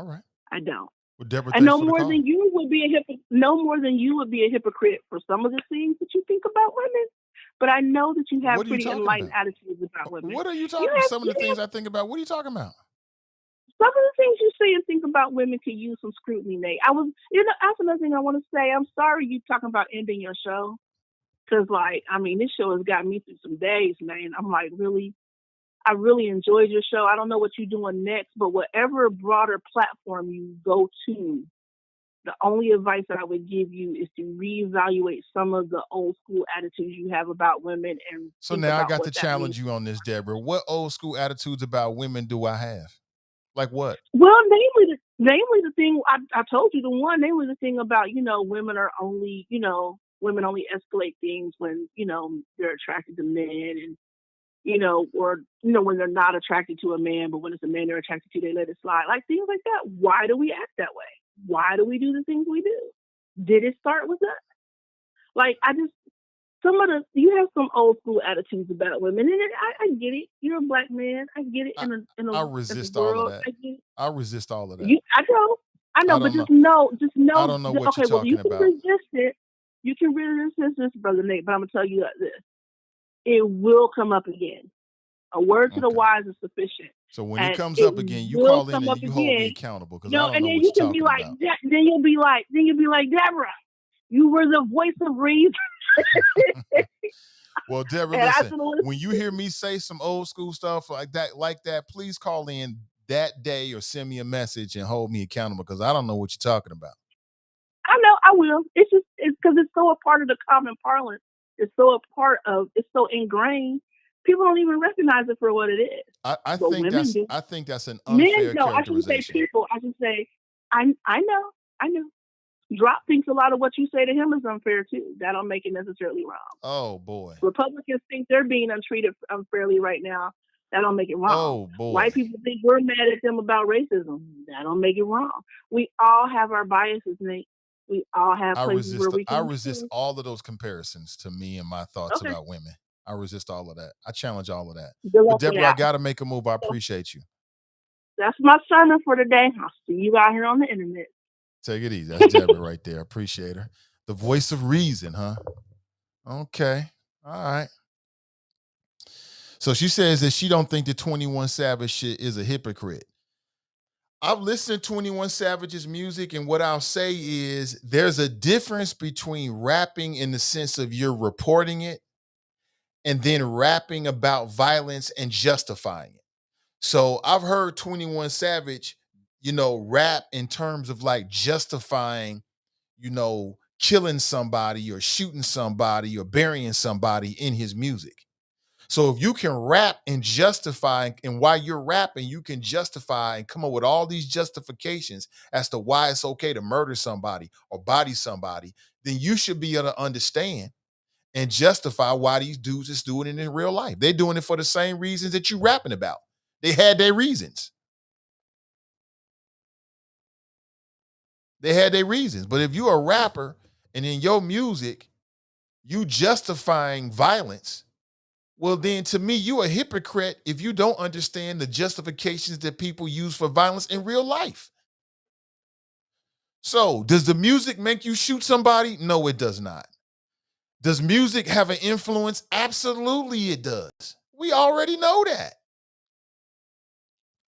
Speaker 2: All right.
Speaker 9: I don't.
Speaker 2: Well, Deborah,
Speaker 9: and no more than you would be a hypocrite for some of the things that you think about women. But I know that you have pretty enlightened attitudes about women.
Speaker 2: What are you talking about? Some of the things I think about. What are you talking about?
Speaker 9: Some of the things you say and think about women could use some scrutiny, Nate. That's another thing I want to say. I'm sorry you talking about ending your show. Because, this show has got me through some days, man. I'm like, really? I really enjoyed your show. I don't know what you're doing next, but whatever broader platform you go to, the only advice that I would give you is to reevaluate some of the old school attitudes you have about women. And
Speaker 2: so now I got to challenge you on this, Deborah. What old school attitudes about women do I have? Like what?
Speaker 9: Well, namely the thing I told you, namely the thing about, women are only, women only escalate things when, they're attracted to men, and when they're not attracted to a man, but when it's a man they're attracted to, they let it slide. Like, things like that. Why do we act that way? Why do we do the things we do? Did it start with us? Like, you have some old school attitudes about women, and I get it. You're a black man. I get it.
Speaker 2: I resist all of that. I resist all of that.
Speaker 9: I know, but just know.
Speaker 2: I don't know what you're talking about.
Speaker 9: Resist it. You can resist this, Brother Nate, but I'm going to tell you this. It will come up again. A word to the wise is sufficient.
Speaker 2: So when it comes up again, you call in and you hold me accountable, because I don't know what you're talking about.
Speaker 9: Then you'll be like, Deborah, you were the voice of reason.
Speaker 2: Well, Deborah, listen, when you hear me say some old school stuff like that, please call in that day or send me a message and hold me accountable, because I don't know what you're talking about.
Speaker 9: I know, I will. It's because it's so a part of the common parlance. It's so ingrained. People don't even recognize it for what it is.
Speaker 2: I think that's an unfair characterization.
Speaker 9: I shouldn't say people. I should say, I know. Drop thinks a lot of what you say to him is unfair too. That don't make it necessarily wrong.
Speaker 2: Oh boy.
Speaker 9: Republicans think they're being treated unfairly right now. That don't make it wrong.
Speaker 2: Oh boy.
Speaker 9: White people think we're mad at them about racism. That don't make it wrong. We all have our biases, Nate. We all have places where we can.
Speaker 2: I resist all of those comparisons to me and my thoughts
Speaker 9: Okay.
Speaker 2: about women. I resist all of that. I challenge all of that.
Speaker 9: Good luck
Speaker 2: But
Speaker 9: with
Speaker 2: Deborah, I
Speaker 9: that.
Speaker 2: got to make a move. I appreciate you.
Speaker 9: That's my sermon for today. I'll see you out here on the internet.
Speaker 2: Take it easy. That's Deborah right there. Appreciate her. The voice of reason, huh? Okay. All right. So she says that she don't think the 21 Savage shit is a hypocrite. I've listened to 21 Savage's music, and what I'll say is there's a difference between rapping in the sense of you're reporting it and then rapping about violence and justifying it. So I've heard 21 Savage, rap in terms of like justifying, killing somebody or shooting somebody or burying somebody in his music. So if you can rap and justify, and while you're rapping, you can justify and come up with all these justifications as to why it's okay to murder somebody or body somebody, then you should be able to understand and justify why these dudes is doing it in real life. They're doing it for the same reasons that you rapping about. They had their reasons. They had their reasons. But if you're a rapper and in your music, you justifying violence, well, then to me, you're a hypocrite if you don't understand the justifications that people use for violence in real life. So, does the music make you shoot somebody? No, it does not. Does music have an influence? Absolutely, it does. We already know that.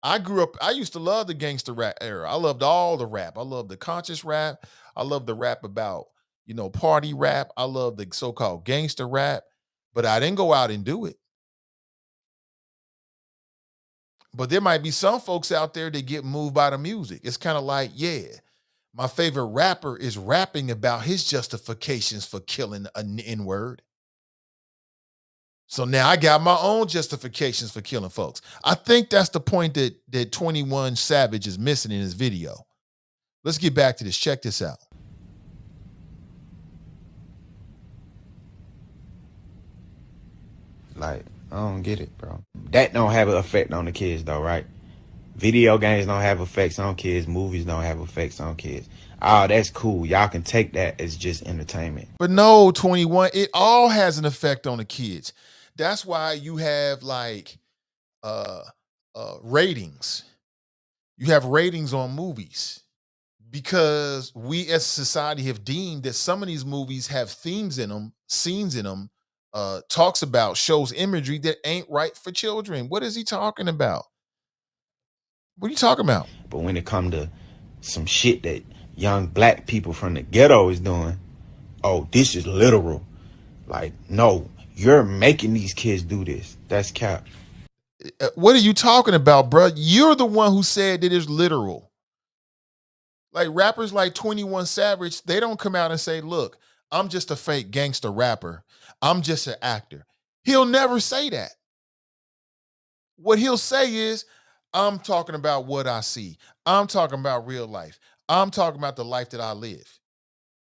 Speaker 2: I used to love the gangster rap era. I loved all the rap. I loved the conscious rap. I loved the rap about, party rap. I love the so-called gangster rap, but I didn't go out and do it. But there might be some folks out there that get moved by the music. It's kind of like, yeah, my favorite rapper is rapping about his justifications for killing an N-word. So now I got my own justifications for killing folks. I think that's the point that 21 Savage is missing in his video. Let's get back to this. Check this out.
Speaker 8: Like, I don't get it, bro. That don't have an effect on the kids, though, right? Video games don't have effects on kids. Movies don't have effects on kids. Oh, that's cool. Y'all can take that as just entertainment.
Speaker 2: But no, 21, it all has an effect on the kids. That's why you have like ratings. You have ratings on movies because we as a society have deemed that some of these movies have themes in them, scenes in them, talks about, shows imagery that ain't right for children. What is he talking about? What are you talking about?
Speaker 8: But when it come to some shit that young black people from the ghetto is doing, oh, this is literal. Like, no, you're making these kids do this. That's cap.
Speaker 2: What are you talking about, bro? You're the one who said that it's literal. Like rappers like 21 Savage, they don't come out and say, look, I'm just a fake gangster rapper. I'm just an actor. He'll never say that. What he'll say is, I'm talking about what I see. I'm talking about real life. I'm talking about the life that I live.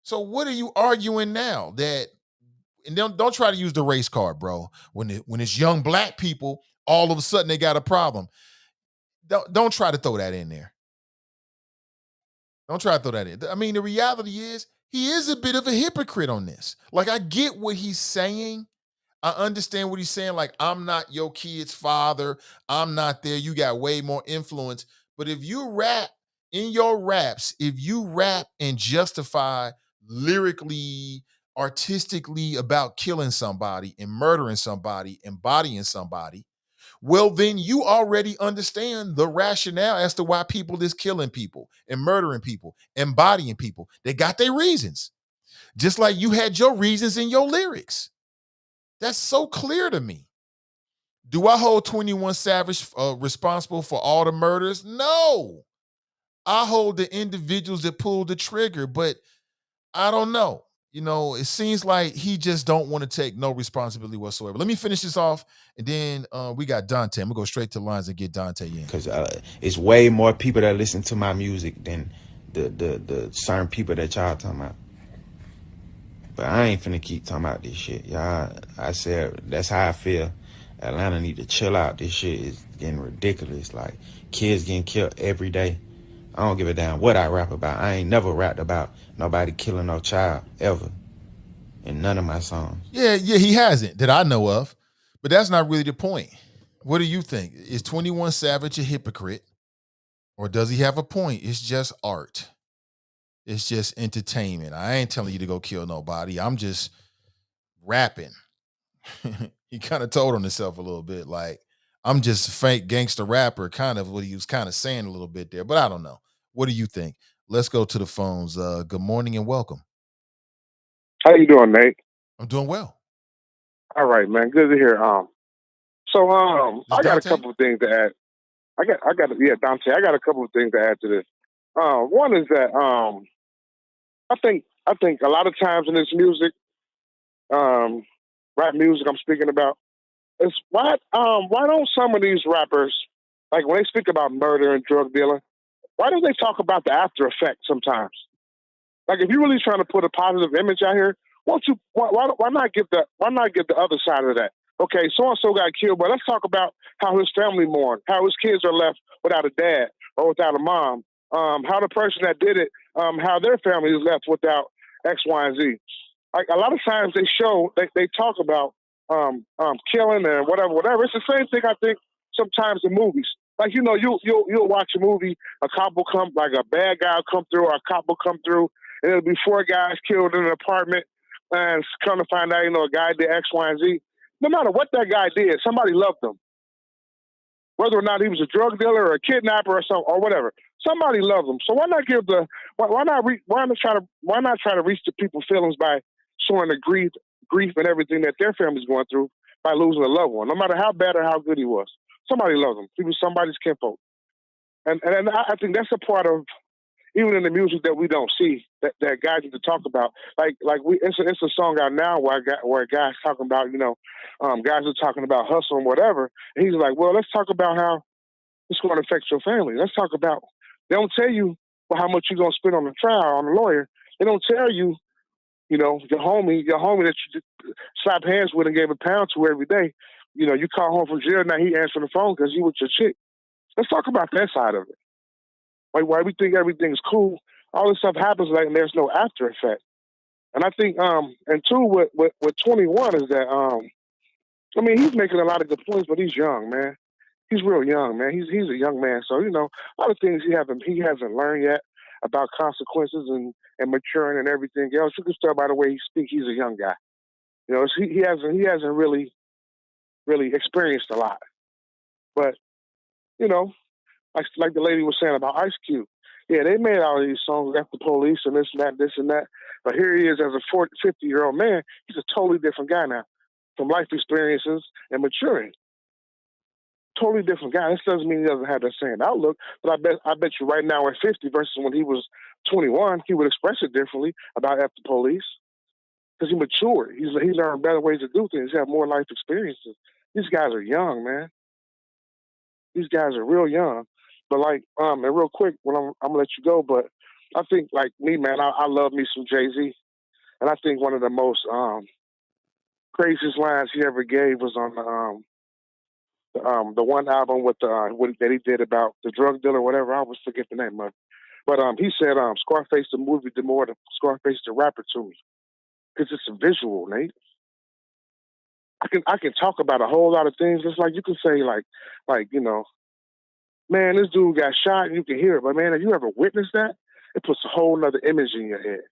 Speaker 2: So what are you arguing now? That, and don't try to use the race card, bro. When it's young black people, all of a sudden they got a problem. Don't try to throw that in there. Don't try to throw that in. I mean, the reality is he is a bit of a hypocrite on this. Like, I get what he's saying. I understand what he's saying. Like, I'm not your kid's father. I'm not there. You got way more influence. But if you rap in your raps, if you rap and justify lyrically, artistically about killing somebody and murdering somebody and bodying somebody, well, then you already understand the rationale as to why people is killing people and murdering people and bodying people. They got their reasons. Just like you had your reasons in your lyrics. That's so clear to me. Do I hold 21 Savage responsible for all the murders? No. I hold the individuals that pulled the trigger, but I don't know. It seems like he just don't want to take no responsibility whatsoever. Let me finish this off, and then we got Dante. I'm going to go straight to the lines and get Dante in.
Speaker 8: Because it's way more people that listen to my music than the certain people that y'all talking about. But I ain't finna keep talking about this shit. Y'all, I said, that's how I feel. Atlanta need to chill out. This shit is getting ridiculous. Like, kids getting killed every day. I don't give a damn what I rap about. I ain't never rapped about nobody killing no child ever in none of my songs.
Speaker 2: Yeah, he hasn't that I know of. But that's not really the point. What do you think? Is 21 Savage a hypocrite? Or does he have a point? It's just art. It's just entertainment. I ain't telling you to go kill nobody. I'm just rapping. He kind of told on himself a little bit, like, I'm just a fake gangster rapper, kind of what he was kind of saying a little bit there. But I don't know. What do you think? Let's go to the phones. Good morning and welcome.
Speaker 10: How you doing, Nate?
Speaker 2: I'm doing well.
Speaker 10: All right, man. Good to hear.
Speaker 2: This
Speaker 10: I got a
Speaker 2: Dante?
Speaker 10: couple of things to add. Dante. I got a couple of things to add to this. One is that I think a lot of times in this music, rap music I'm speaking about, is why don't some of these rappers, like when they speak about murder and drug dealing, why don't they talk about the after effect sometimes? Like if you're really trying to put a positive image out here, why not get the other side of that? Okay, so and so got killed, but let's talk about how his family mourned, how his kids are left without a dad or without a mom, how the person that did it, how their family is left without X, Y, and Z. Like a lot of times they talk about killing and whatever. It's the same thing I think sometimes in movies. Like you'll watch a movie, a cop will come, like a bad guy will come through, or a cop will come through, and it'll be 4 guys killed in an apartment, and come to find out, a guy did X, Y, and Z. No matter what that guy did, somebody loved him. Whether or not he was a drug dealer or a kidnapper or whatever, somebody loved him. So why not try to reach the people's feelings by showing the grief and everything that their family's going through by losing a loved one, no matter how bad or how good he was. Somebody loved him. He was somebody's kinfolk. And I think that's a part of, even in the music that we don't see, that guys need to talk about. It's a song out now where guys talking about, guys are talking about hustle and whatever. And he's like, well, let's talk about how it's going to affect your family. Let's talk about, they don't tell you how much you're going to spend on the trial, on the lawyer. They don't tell you, your homie that you slap hands with and gave a pound to every day. You call home from jail, now he answering the phone because you with your chick. Let's talk about that side of it. Like, why we think everything's cool, all this stuff happens and there's no after effect. And I think, and two, with 21 is that, he's making a lot of good points, but he's young, man. He's real young, man. He's a young man. So, a lot of things he hasn't learned yet about consequences and maturing and everything else. You can tell by the way he speaks, he's a young guy. He hasn't really experienced a lot. But, like the lady was saying about Ice Cube. Yeah, they made all of these songs after the police and this and that. But here he is as a 50-year-old man. He's a totally different guy now from life experiences and maturing. Totally different guy. This doesn't mean he doesn't have that same outlook, but I bet you right now at 50 versus when he was 21, he would express it differently about after the police because he matured. He learned better ways to do things. He had more life experiences. These guys are young, man. These guys are real young. But and real quick, I'm gonna let you go. But I think, like me, man, I love me some Jay-Z, and I think one of the most craziest lines he ever gave was on the one album with that he did about the drug dealer, whatever. I always forget the name of it. But he said, "Scarface the movie did more than Scarface the rapper to me, because it's a visual, Nate. I can talk about a whole lot of things. It's like you can say man, this dude got shot and you can hear it. But man, have you ever witnessed that? It puts a whole nother image in your head.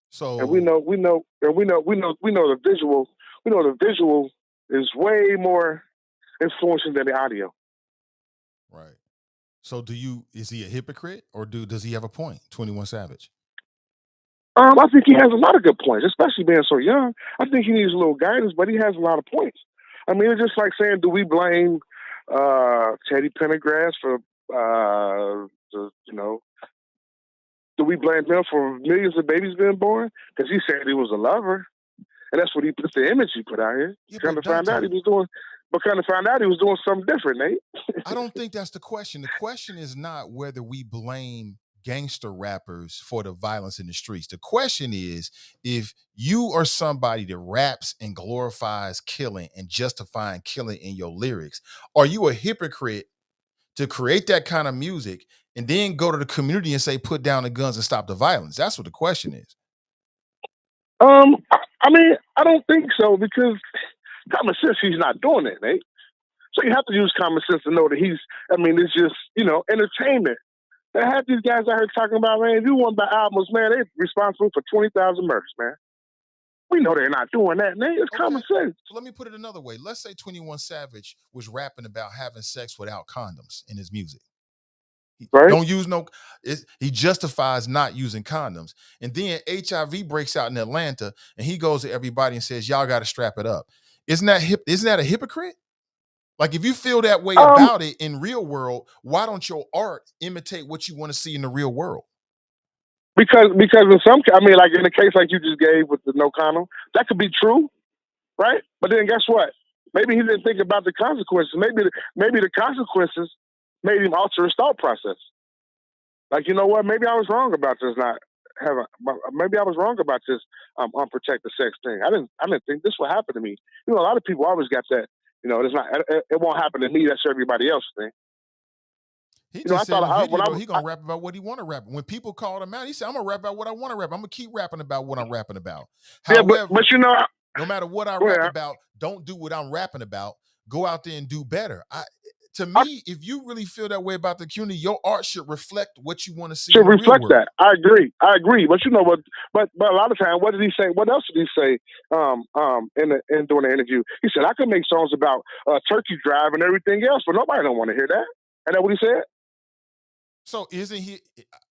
Speaker 2: So
Speaker 10: and we know the visual. We know the visual is way more influential than the audio.
Speaker 2: Right. So is he a hypocrite or does he have a point? 21 Savage.
Speaker 10: I think he has a lot of good points, especially being so young. I think he needs a little guidance, but he has a lot of points. I mean, it's just like saying, do we blame Teddy Pendergrass for do we blame him for millions of babies being born? Because he said he was a lover, and that's the image he put out here.
Speaker 2: Yeah,
Speaker 10: kind of find out he was doing something different, Nate.
Speaker 2: I don't think that's the question. The question is not whether we blame gangster rappers for the violence in the streets. The question is, if you are somebody that raps and glorifies killing and justifying killing in your lyrics, are you a hypocrite to create that kind of music and then go to the community and say, put down the guns and stop the violence? That's what the question is.
Speaker 10: I mean, I don't think so, because common sense, he's not doing it, Nate. So you have to use common sense to know that it's just, entertainment. They have these guys out here talking about, man, if you want to buy albums, man, they're responsible for 20,000 murders, man. We know they're not doing that, man. It's common sense.
Speaker 2: Let me put it another way. Let's say 21 Savage was rapping about having sex without condoms in his music.
Speaker 10: Right.
Speaker 2: Don't use he justifies not using condoms. And then HIV breaks out in Atlanta and he goes to everybody and says, y'all got to strap it up. Isn't that a hypocrite? Like, if you feel that way about it in real world, why don't your art imitate what you want to see in the real world?
Speaker 10: Because in some, like in the case like you just gave with the no condom, that could be true, right? But then guess what? Maybe he didn't think about the consequences. Maybe the consequences made him alter his thought process. Like, you know what? Maybe I was wrong about this maybe I was wrong about this unprotected sex thing. I didn't think this would happen to me. A lot of people always got that. It won't happen to me. That's everybody else's thing.
Speaker 2: He just said in the video, he gonna rap about what he want to rap. When people called him out, he said, "I'm gonna rap about what I want to rap. I'm gonna keep rapping about what I'm rapping about." However,
Speaker 10: but
Speaker 2: no matter what I rap about, don't do what I'm rapping about. Go out there and do better. To me, if you really feel that way about the community, your art should reflect what you want to see.
Speaker 10: Should reflect that. I agree. But but a lot of times, what did he say? What else did he say? In doing the interview, he said, I could make songs about turkey drive and everything else, but nobody don't want to hear that. And that what he said?
Speaker 2: So isn't he?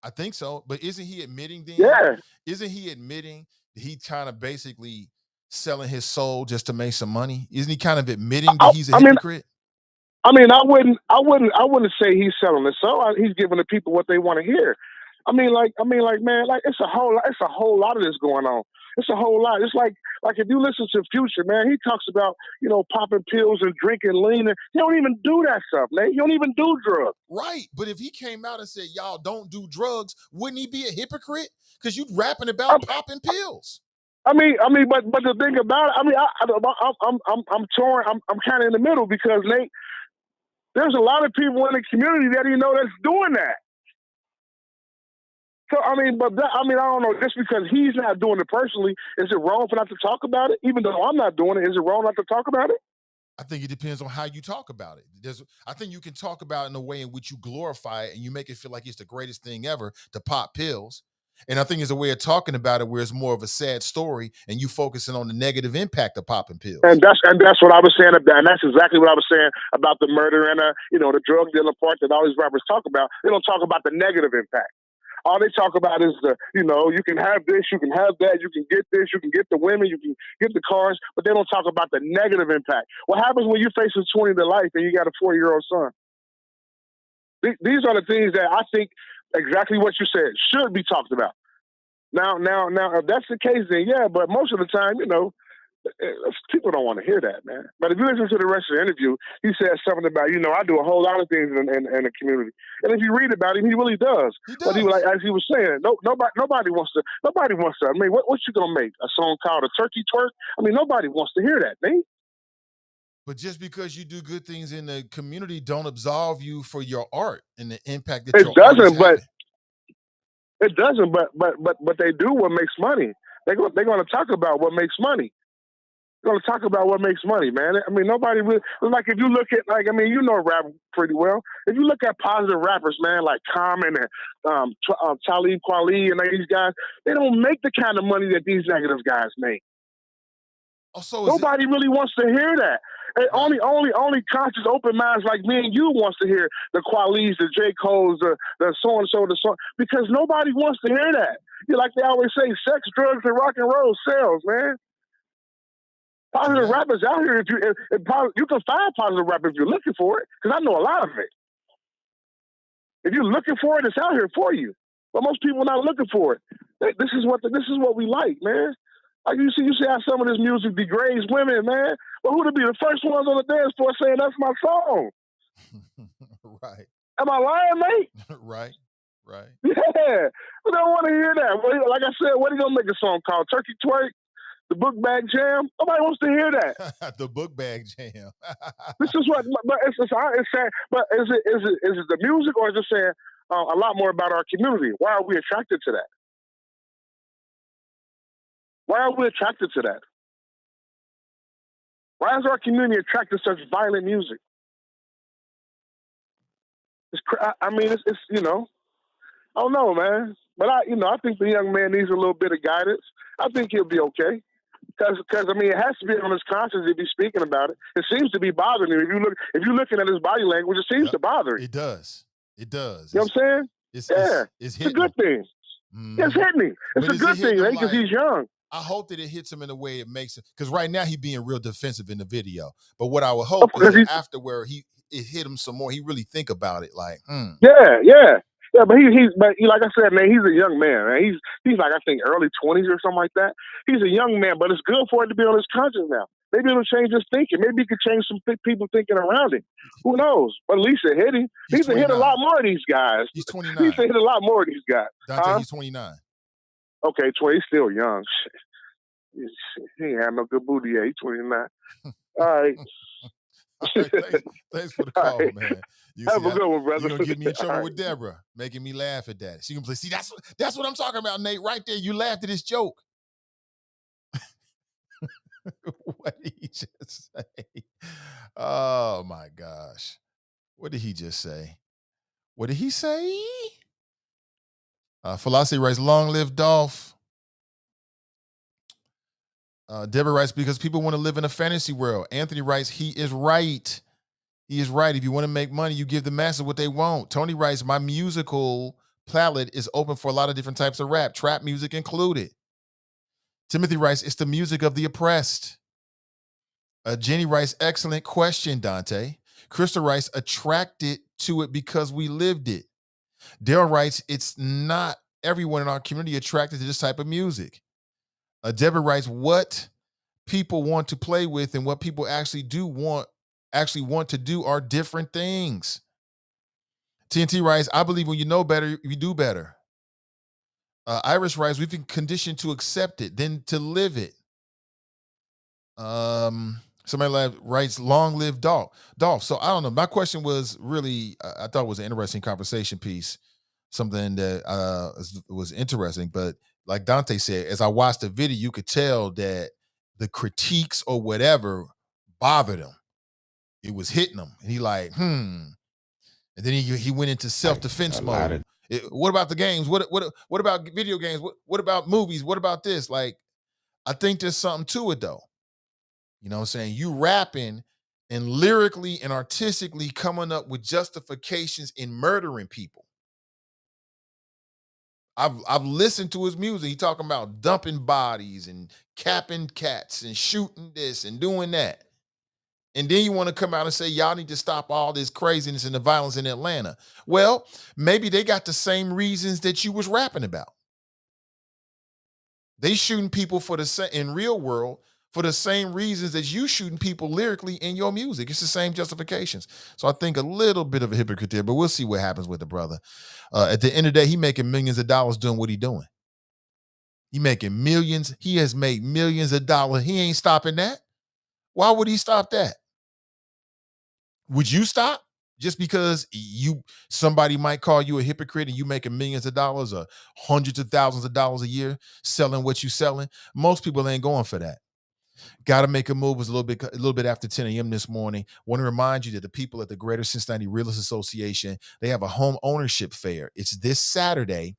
Speaker 2: I think so. But isn't he admitting then?
Speaker 10: Yeah.
Speaker 2: Isn't he admitting that he kind of basically selling his soul just to make some money? Isn't he kind of admitting that he's a hypocrite?
Speaker 10: I wouldn't say he's selling it. So he's giving the people what they want to hear. Man, it's a whole lot of this going on. It's a whole lot. It's like if you listen to Future, man, he talks about, popping pills and drinking lean. He don't even do that stuff, man. He don't even do drugs.
Speaker 2: Right. But if he came out and said, y'all don't do drugs, wouldn't he be a hypocrite? Because you rapping about popping pills.
Speaker 10: But the thing about it, I'm torn. I'm kind of in the middle, because Nate, there's a lot of people in the community that that's doing that. So I don't know. Just because he's not doing it personally, is it wrong for not to talk about it? Even though I'm not doing it, is it wrong not to talk about it?
Speaker 2: I think it depends on how you talk about it. I think you can talk about it in a way in which you glorify it and you make it feel like it's the greatest thing ever to pop pills. And I think it's a way of talking about it where it's more of a sad story and you focusing on the negative impact of popping pills.
Speaker 10: And that's what I was saying about, and that's exactly what I was saying about the murder and the drug dealer part that all these rappers talk about. They don't talk about the negative impact. All they talk about is you can have this, you can have that, you can get this, you can get the women, you can get the cars, but they don't talk about the negative impact. What happens when you're facing 20 to life and you got a 4-year-old son? These are the things that I think exactly what you said should be talked about. Now, if that's the case, then yeah. But most of the time, people don't want to hear that, man. But if you listen to the rest of the interview, he says something about, I do a whole lot of things in the community. And if you read about him, he really does. But as he was saying, nobody wants to. I mean, what you gonna make a song called a turkey twerk? I mean, nobody wants to hear that, man.
Speaker 2: But just because you do good things in the community don't absolve you for your art and the impact that your art is having.
Speaker 10: It doesn't, but they do what makes money. They're going to talk about what makes money. They're going to talk about what makes money, man. I mean, nobody really, like, if you look at, rap pretty well. If you look at positive rappers, man, like Common and Talib Kweli and these guys, they don't make the kind of money that these negative guys make. Nobody really wants to hear that. And only conscious, open minds like me and you wants to hear the Kwalis, the J. Cole's, the so and so, because nobody wants to hear that. Like they always say, sex, drugs, and rock and roll sells, man. Positive rappers out here. You can find positive rappers if you're looking for it, because I know a lot of it. If you're looking for it, it's out here for you. But most people are not looking for it. This is what we like, man. Like you see how some of this music degrades women, man. But who to be the first ones on the dance floor saying that's my song?
Speaker 2: Right.
Speaker 10: Am I lying, mate?
Speaker 2: Right. Right.
Speaker 10: Yeah, we don't want to hear that. Well, like I said, what are you gonna make a song called? Turkey Twerk, the Book Bag Jam? Nobody wants to hear that.
Speaker 2: The book bag jam.
Speaker 10: This is what, but it's saying. But is it the music, or is it saying a lot more about our community? Why are we attracted to that? Why are we attracted to that? Why is our community attracted to such violent music? I mean, it's I don't know, man. But I think the young man needs a little bit of guidance. I think he'll be okay. Because I mean, it has to be on his conscience if he's speaking about it. It seems to be bothering him. If you're looking at his body language, it seems to bother him.
Speaker 2: It does. It does.
Speaker 10: You know what I'm saying? It's a good thing. It's hitting me. It's a good thing, because he's young.
Speaker 2: I hope that it hits him in a way it makes it, because right now he's being real defensive in the video. But what I would hope is that afterward it hit him some more. He really think about it, like,
Speaker 10: Yeah, but like I said, man, he's a young man. Man. He's like, I think early 20s or something like that. He's a young man, but it's good for it to be on his conscience now. Maybe it'll change his thinking. Maybe he could change some people thinking around him. Who knows? But at least it hit him. He's hit a lot more of these guys.
Speaker 2: He's 29.
Speaker 10: He's hit a lot more of these guys.
Speaker 2: Dante, he's 29.
Speaker 10: Okay, 20. He's still young. He ain't had no good booty yet. He's 29. All right.
Speaker 2: Thanks for the call, man.
Speaker 10: Have a good one, brother.
Speaker 2: You're gonna get me in trouble with Deborah, making me laugh at that. She can play. See, that's what I'm talking about, Nate. Right there, you laughed at his joke. What did he just say? Oh my gosh, what did he just say? What did he say? Philosophy writes, "Long live Dolph." Deborah writes, "Because people want to live in a fantasy world." Anthony writes, "He is right. He is right. If you want to make money, you give the masses what they want." Tony writes, "My musical palette is open for a lot of different types of rap, trap music included." Timothy writes, "It's the music of the oppressed." Jenny writes, "Excellent question, Dante." Crystal writes, "Attracted to it because we lived it." Daryl writes, "It's not everyone in our community attracted to this type of music." Deborah writes, "What people want to play with and what people actually want to do are different things." TNT writes, "I believe when you know better, you do better." Iris writes, "We've been conditioned to accept it, then to live it." Somebody writes, "Long live Dolph." So I don't know. My question was really, I thought it was an interesting conversation piece, something that was interesting. But like Dante said, as I watched the video, you could tell that the critiques or whatever bothered him. It was hitting him, and he like, And then he went into self-defense mode. What about the games? What about video games? What about movies? What about this? Like, I think there's something to it though. You know what I'm saying? You rapping and lyrically and artistically coming up with justifications in murdering people. I've listened to his music. He talking about dumping bodies and capping cats and shooting this and doing that. And then you want to come out and say, y'all need to stop all this craziness and the violence in Atlanta. Well, maybe they got the same reasons that you was rapping about. They shooting people in real world for the same reasons that you shooting people lyrically in your music. It's the same justifications. So I think a little bit of a hypocrite there, but we'll see what happens with the brother. At the end of the day, he making millions of dollars doing what he doing. He making millions. He has made millions of dollars. He ain't stopping that. Why would he stop that? Would you stop just because somebody might call you a hypocrite and you making millions of dollars or hundreds of thousands of dollars a year selling what you selling? Most people ain't going for that. Got to make a move. Was a little bit after 10 a.m. this morning. Want to remind you that the people at the Greater Cincinnati Realtors Association, they have a home ownership fair. It's this Saturday,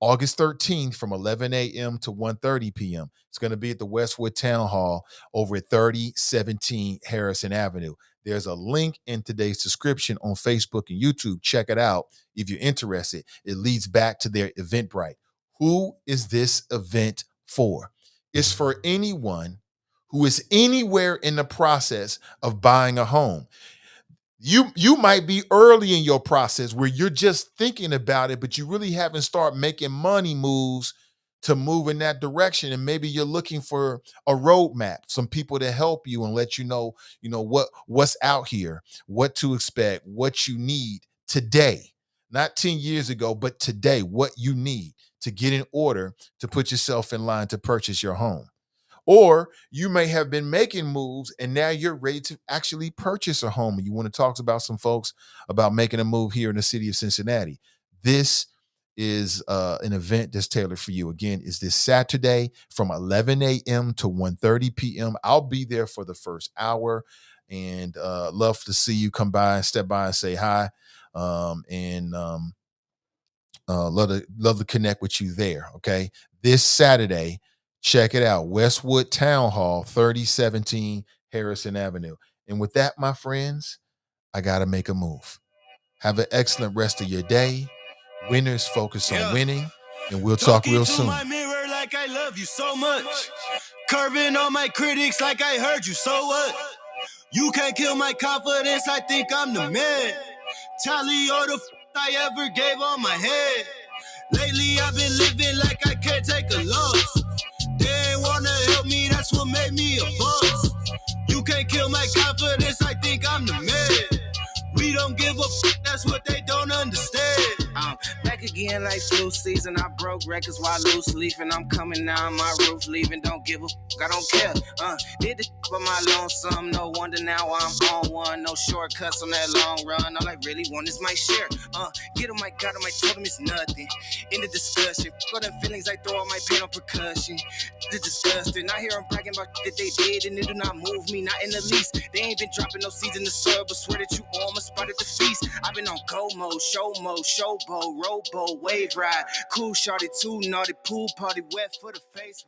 Speaker 2: August 13th from 11 a.m. to 1:30 p.m. It's going to be at the Westwood Town Hall over at 3017 Harrison Avenue. There's a link in today's description on Facebook and YouTube. Check it out if you're interested. It leads back to their Eventbrite. Who is this event for? It's for anyone who is anywhere in the process of buying a home. You might be early in your process where you're just thinking about it, but you really haven't started making money moves to move in that direction. And maybe you're looking for a roadmap, some people to help you and let you know what's out here, what to expect, what you need today. not 10 years ago, but today, what you need to get in order to put yourself in line to purchase your home. Or you may have been making moves and now you're ready to actually purchase a home. And you want to talk about some folks about making a move here in the city of Cincinnati. This is an event that's tailored for you. Again, is this Saturday from 11 a.m. to 1:30 p.m. I'll be there for the first hour and love to see you come by and step by and say hi. Love to connect with you there. Okay. This Saturday, check it out. Westwood Town Hall, 3017 Harrison Avenue. And with that, my friends, I got to make a move. Have an excellent rest of your day. Winners focus on winning, and we'll talk real soon.
Speaker 7: My mirror like I love you so much. Curving on my critics like I heard you, so what? You can't kill my confidence, I think I'm the man. Tally all the I ever gave on my head. Lately I've been living like I can't take a loss. They ain't wanna help me, that's what made me a boss. You can't kill my confidence, I think I'm the man. We don't give a that's what they don't understand. I'm back again like flu season. I broke records while loose leafing. I'm coming down my roof, leaving. Don't give a I don't care. Did the for my lonesome. No wonder now I'm on one. No shortcuts on that long run. All I really want is my share. Get on my God, on my totem is nothing. In the discussion, got them feelings I throw all my pain on percussion. It's disgusting. I hear them bragging about that they did, and it do not move me, not in the least. They ain't been dropping no seeds in the soil, but swear that you all must spot at the feast. I've been on go mode, showboat, robo, wave ride. Cool shorty, too naughty, pool party, wet for the face.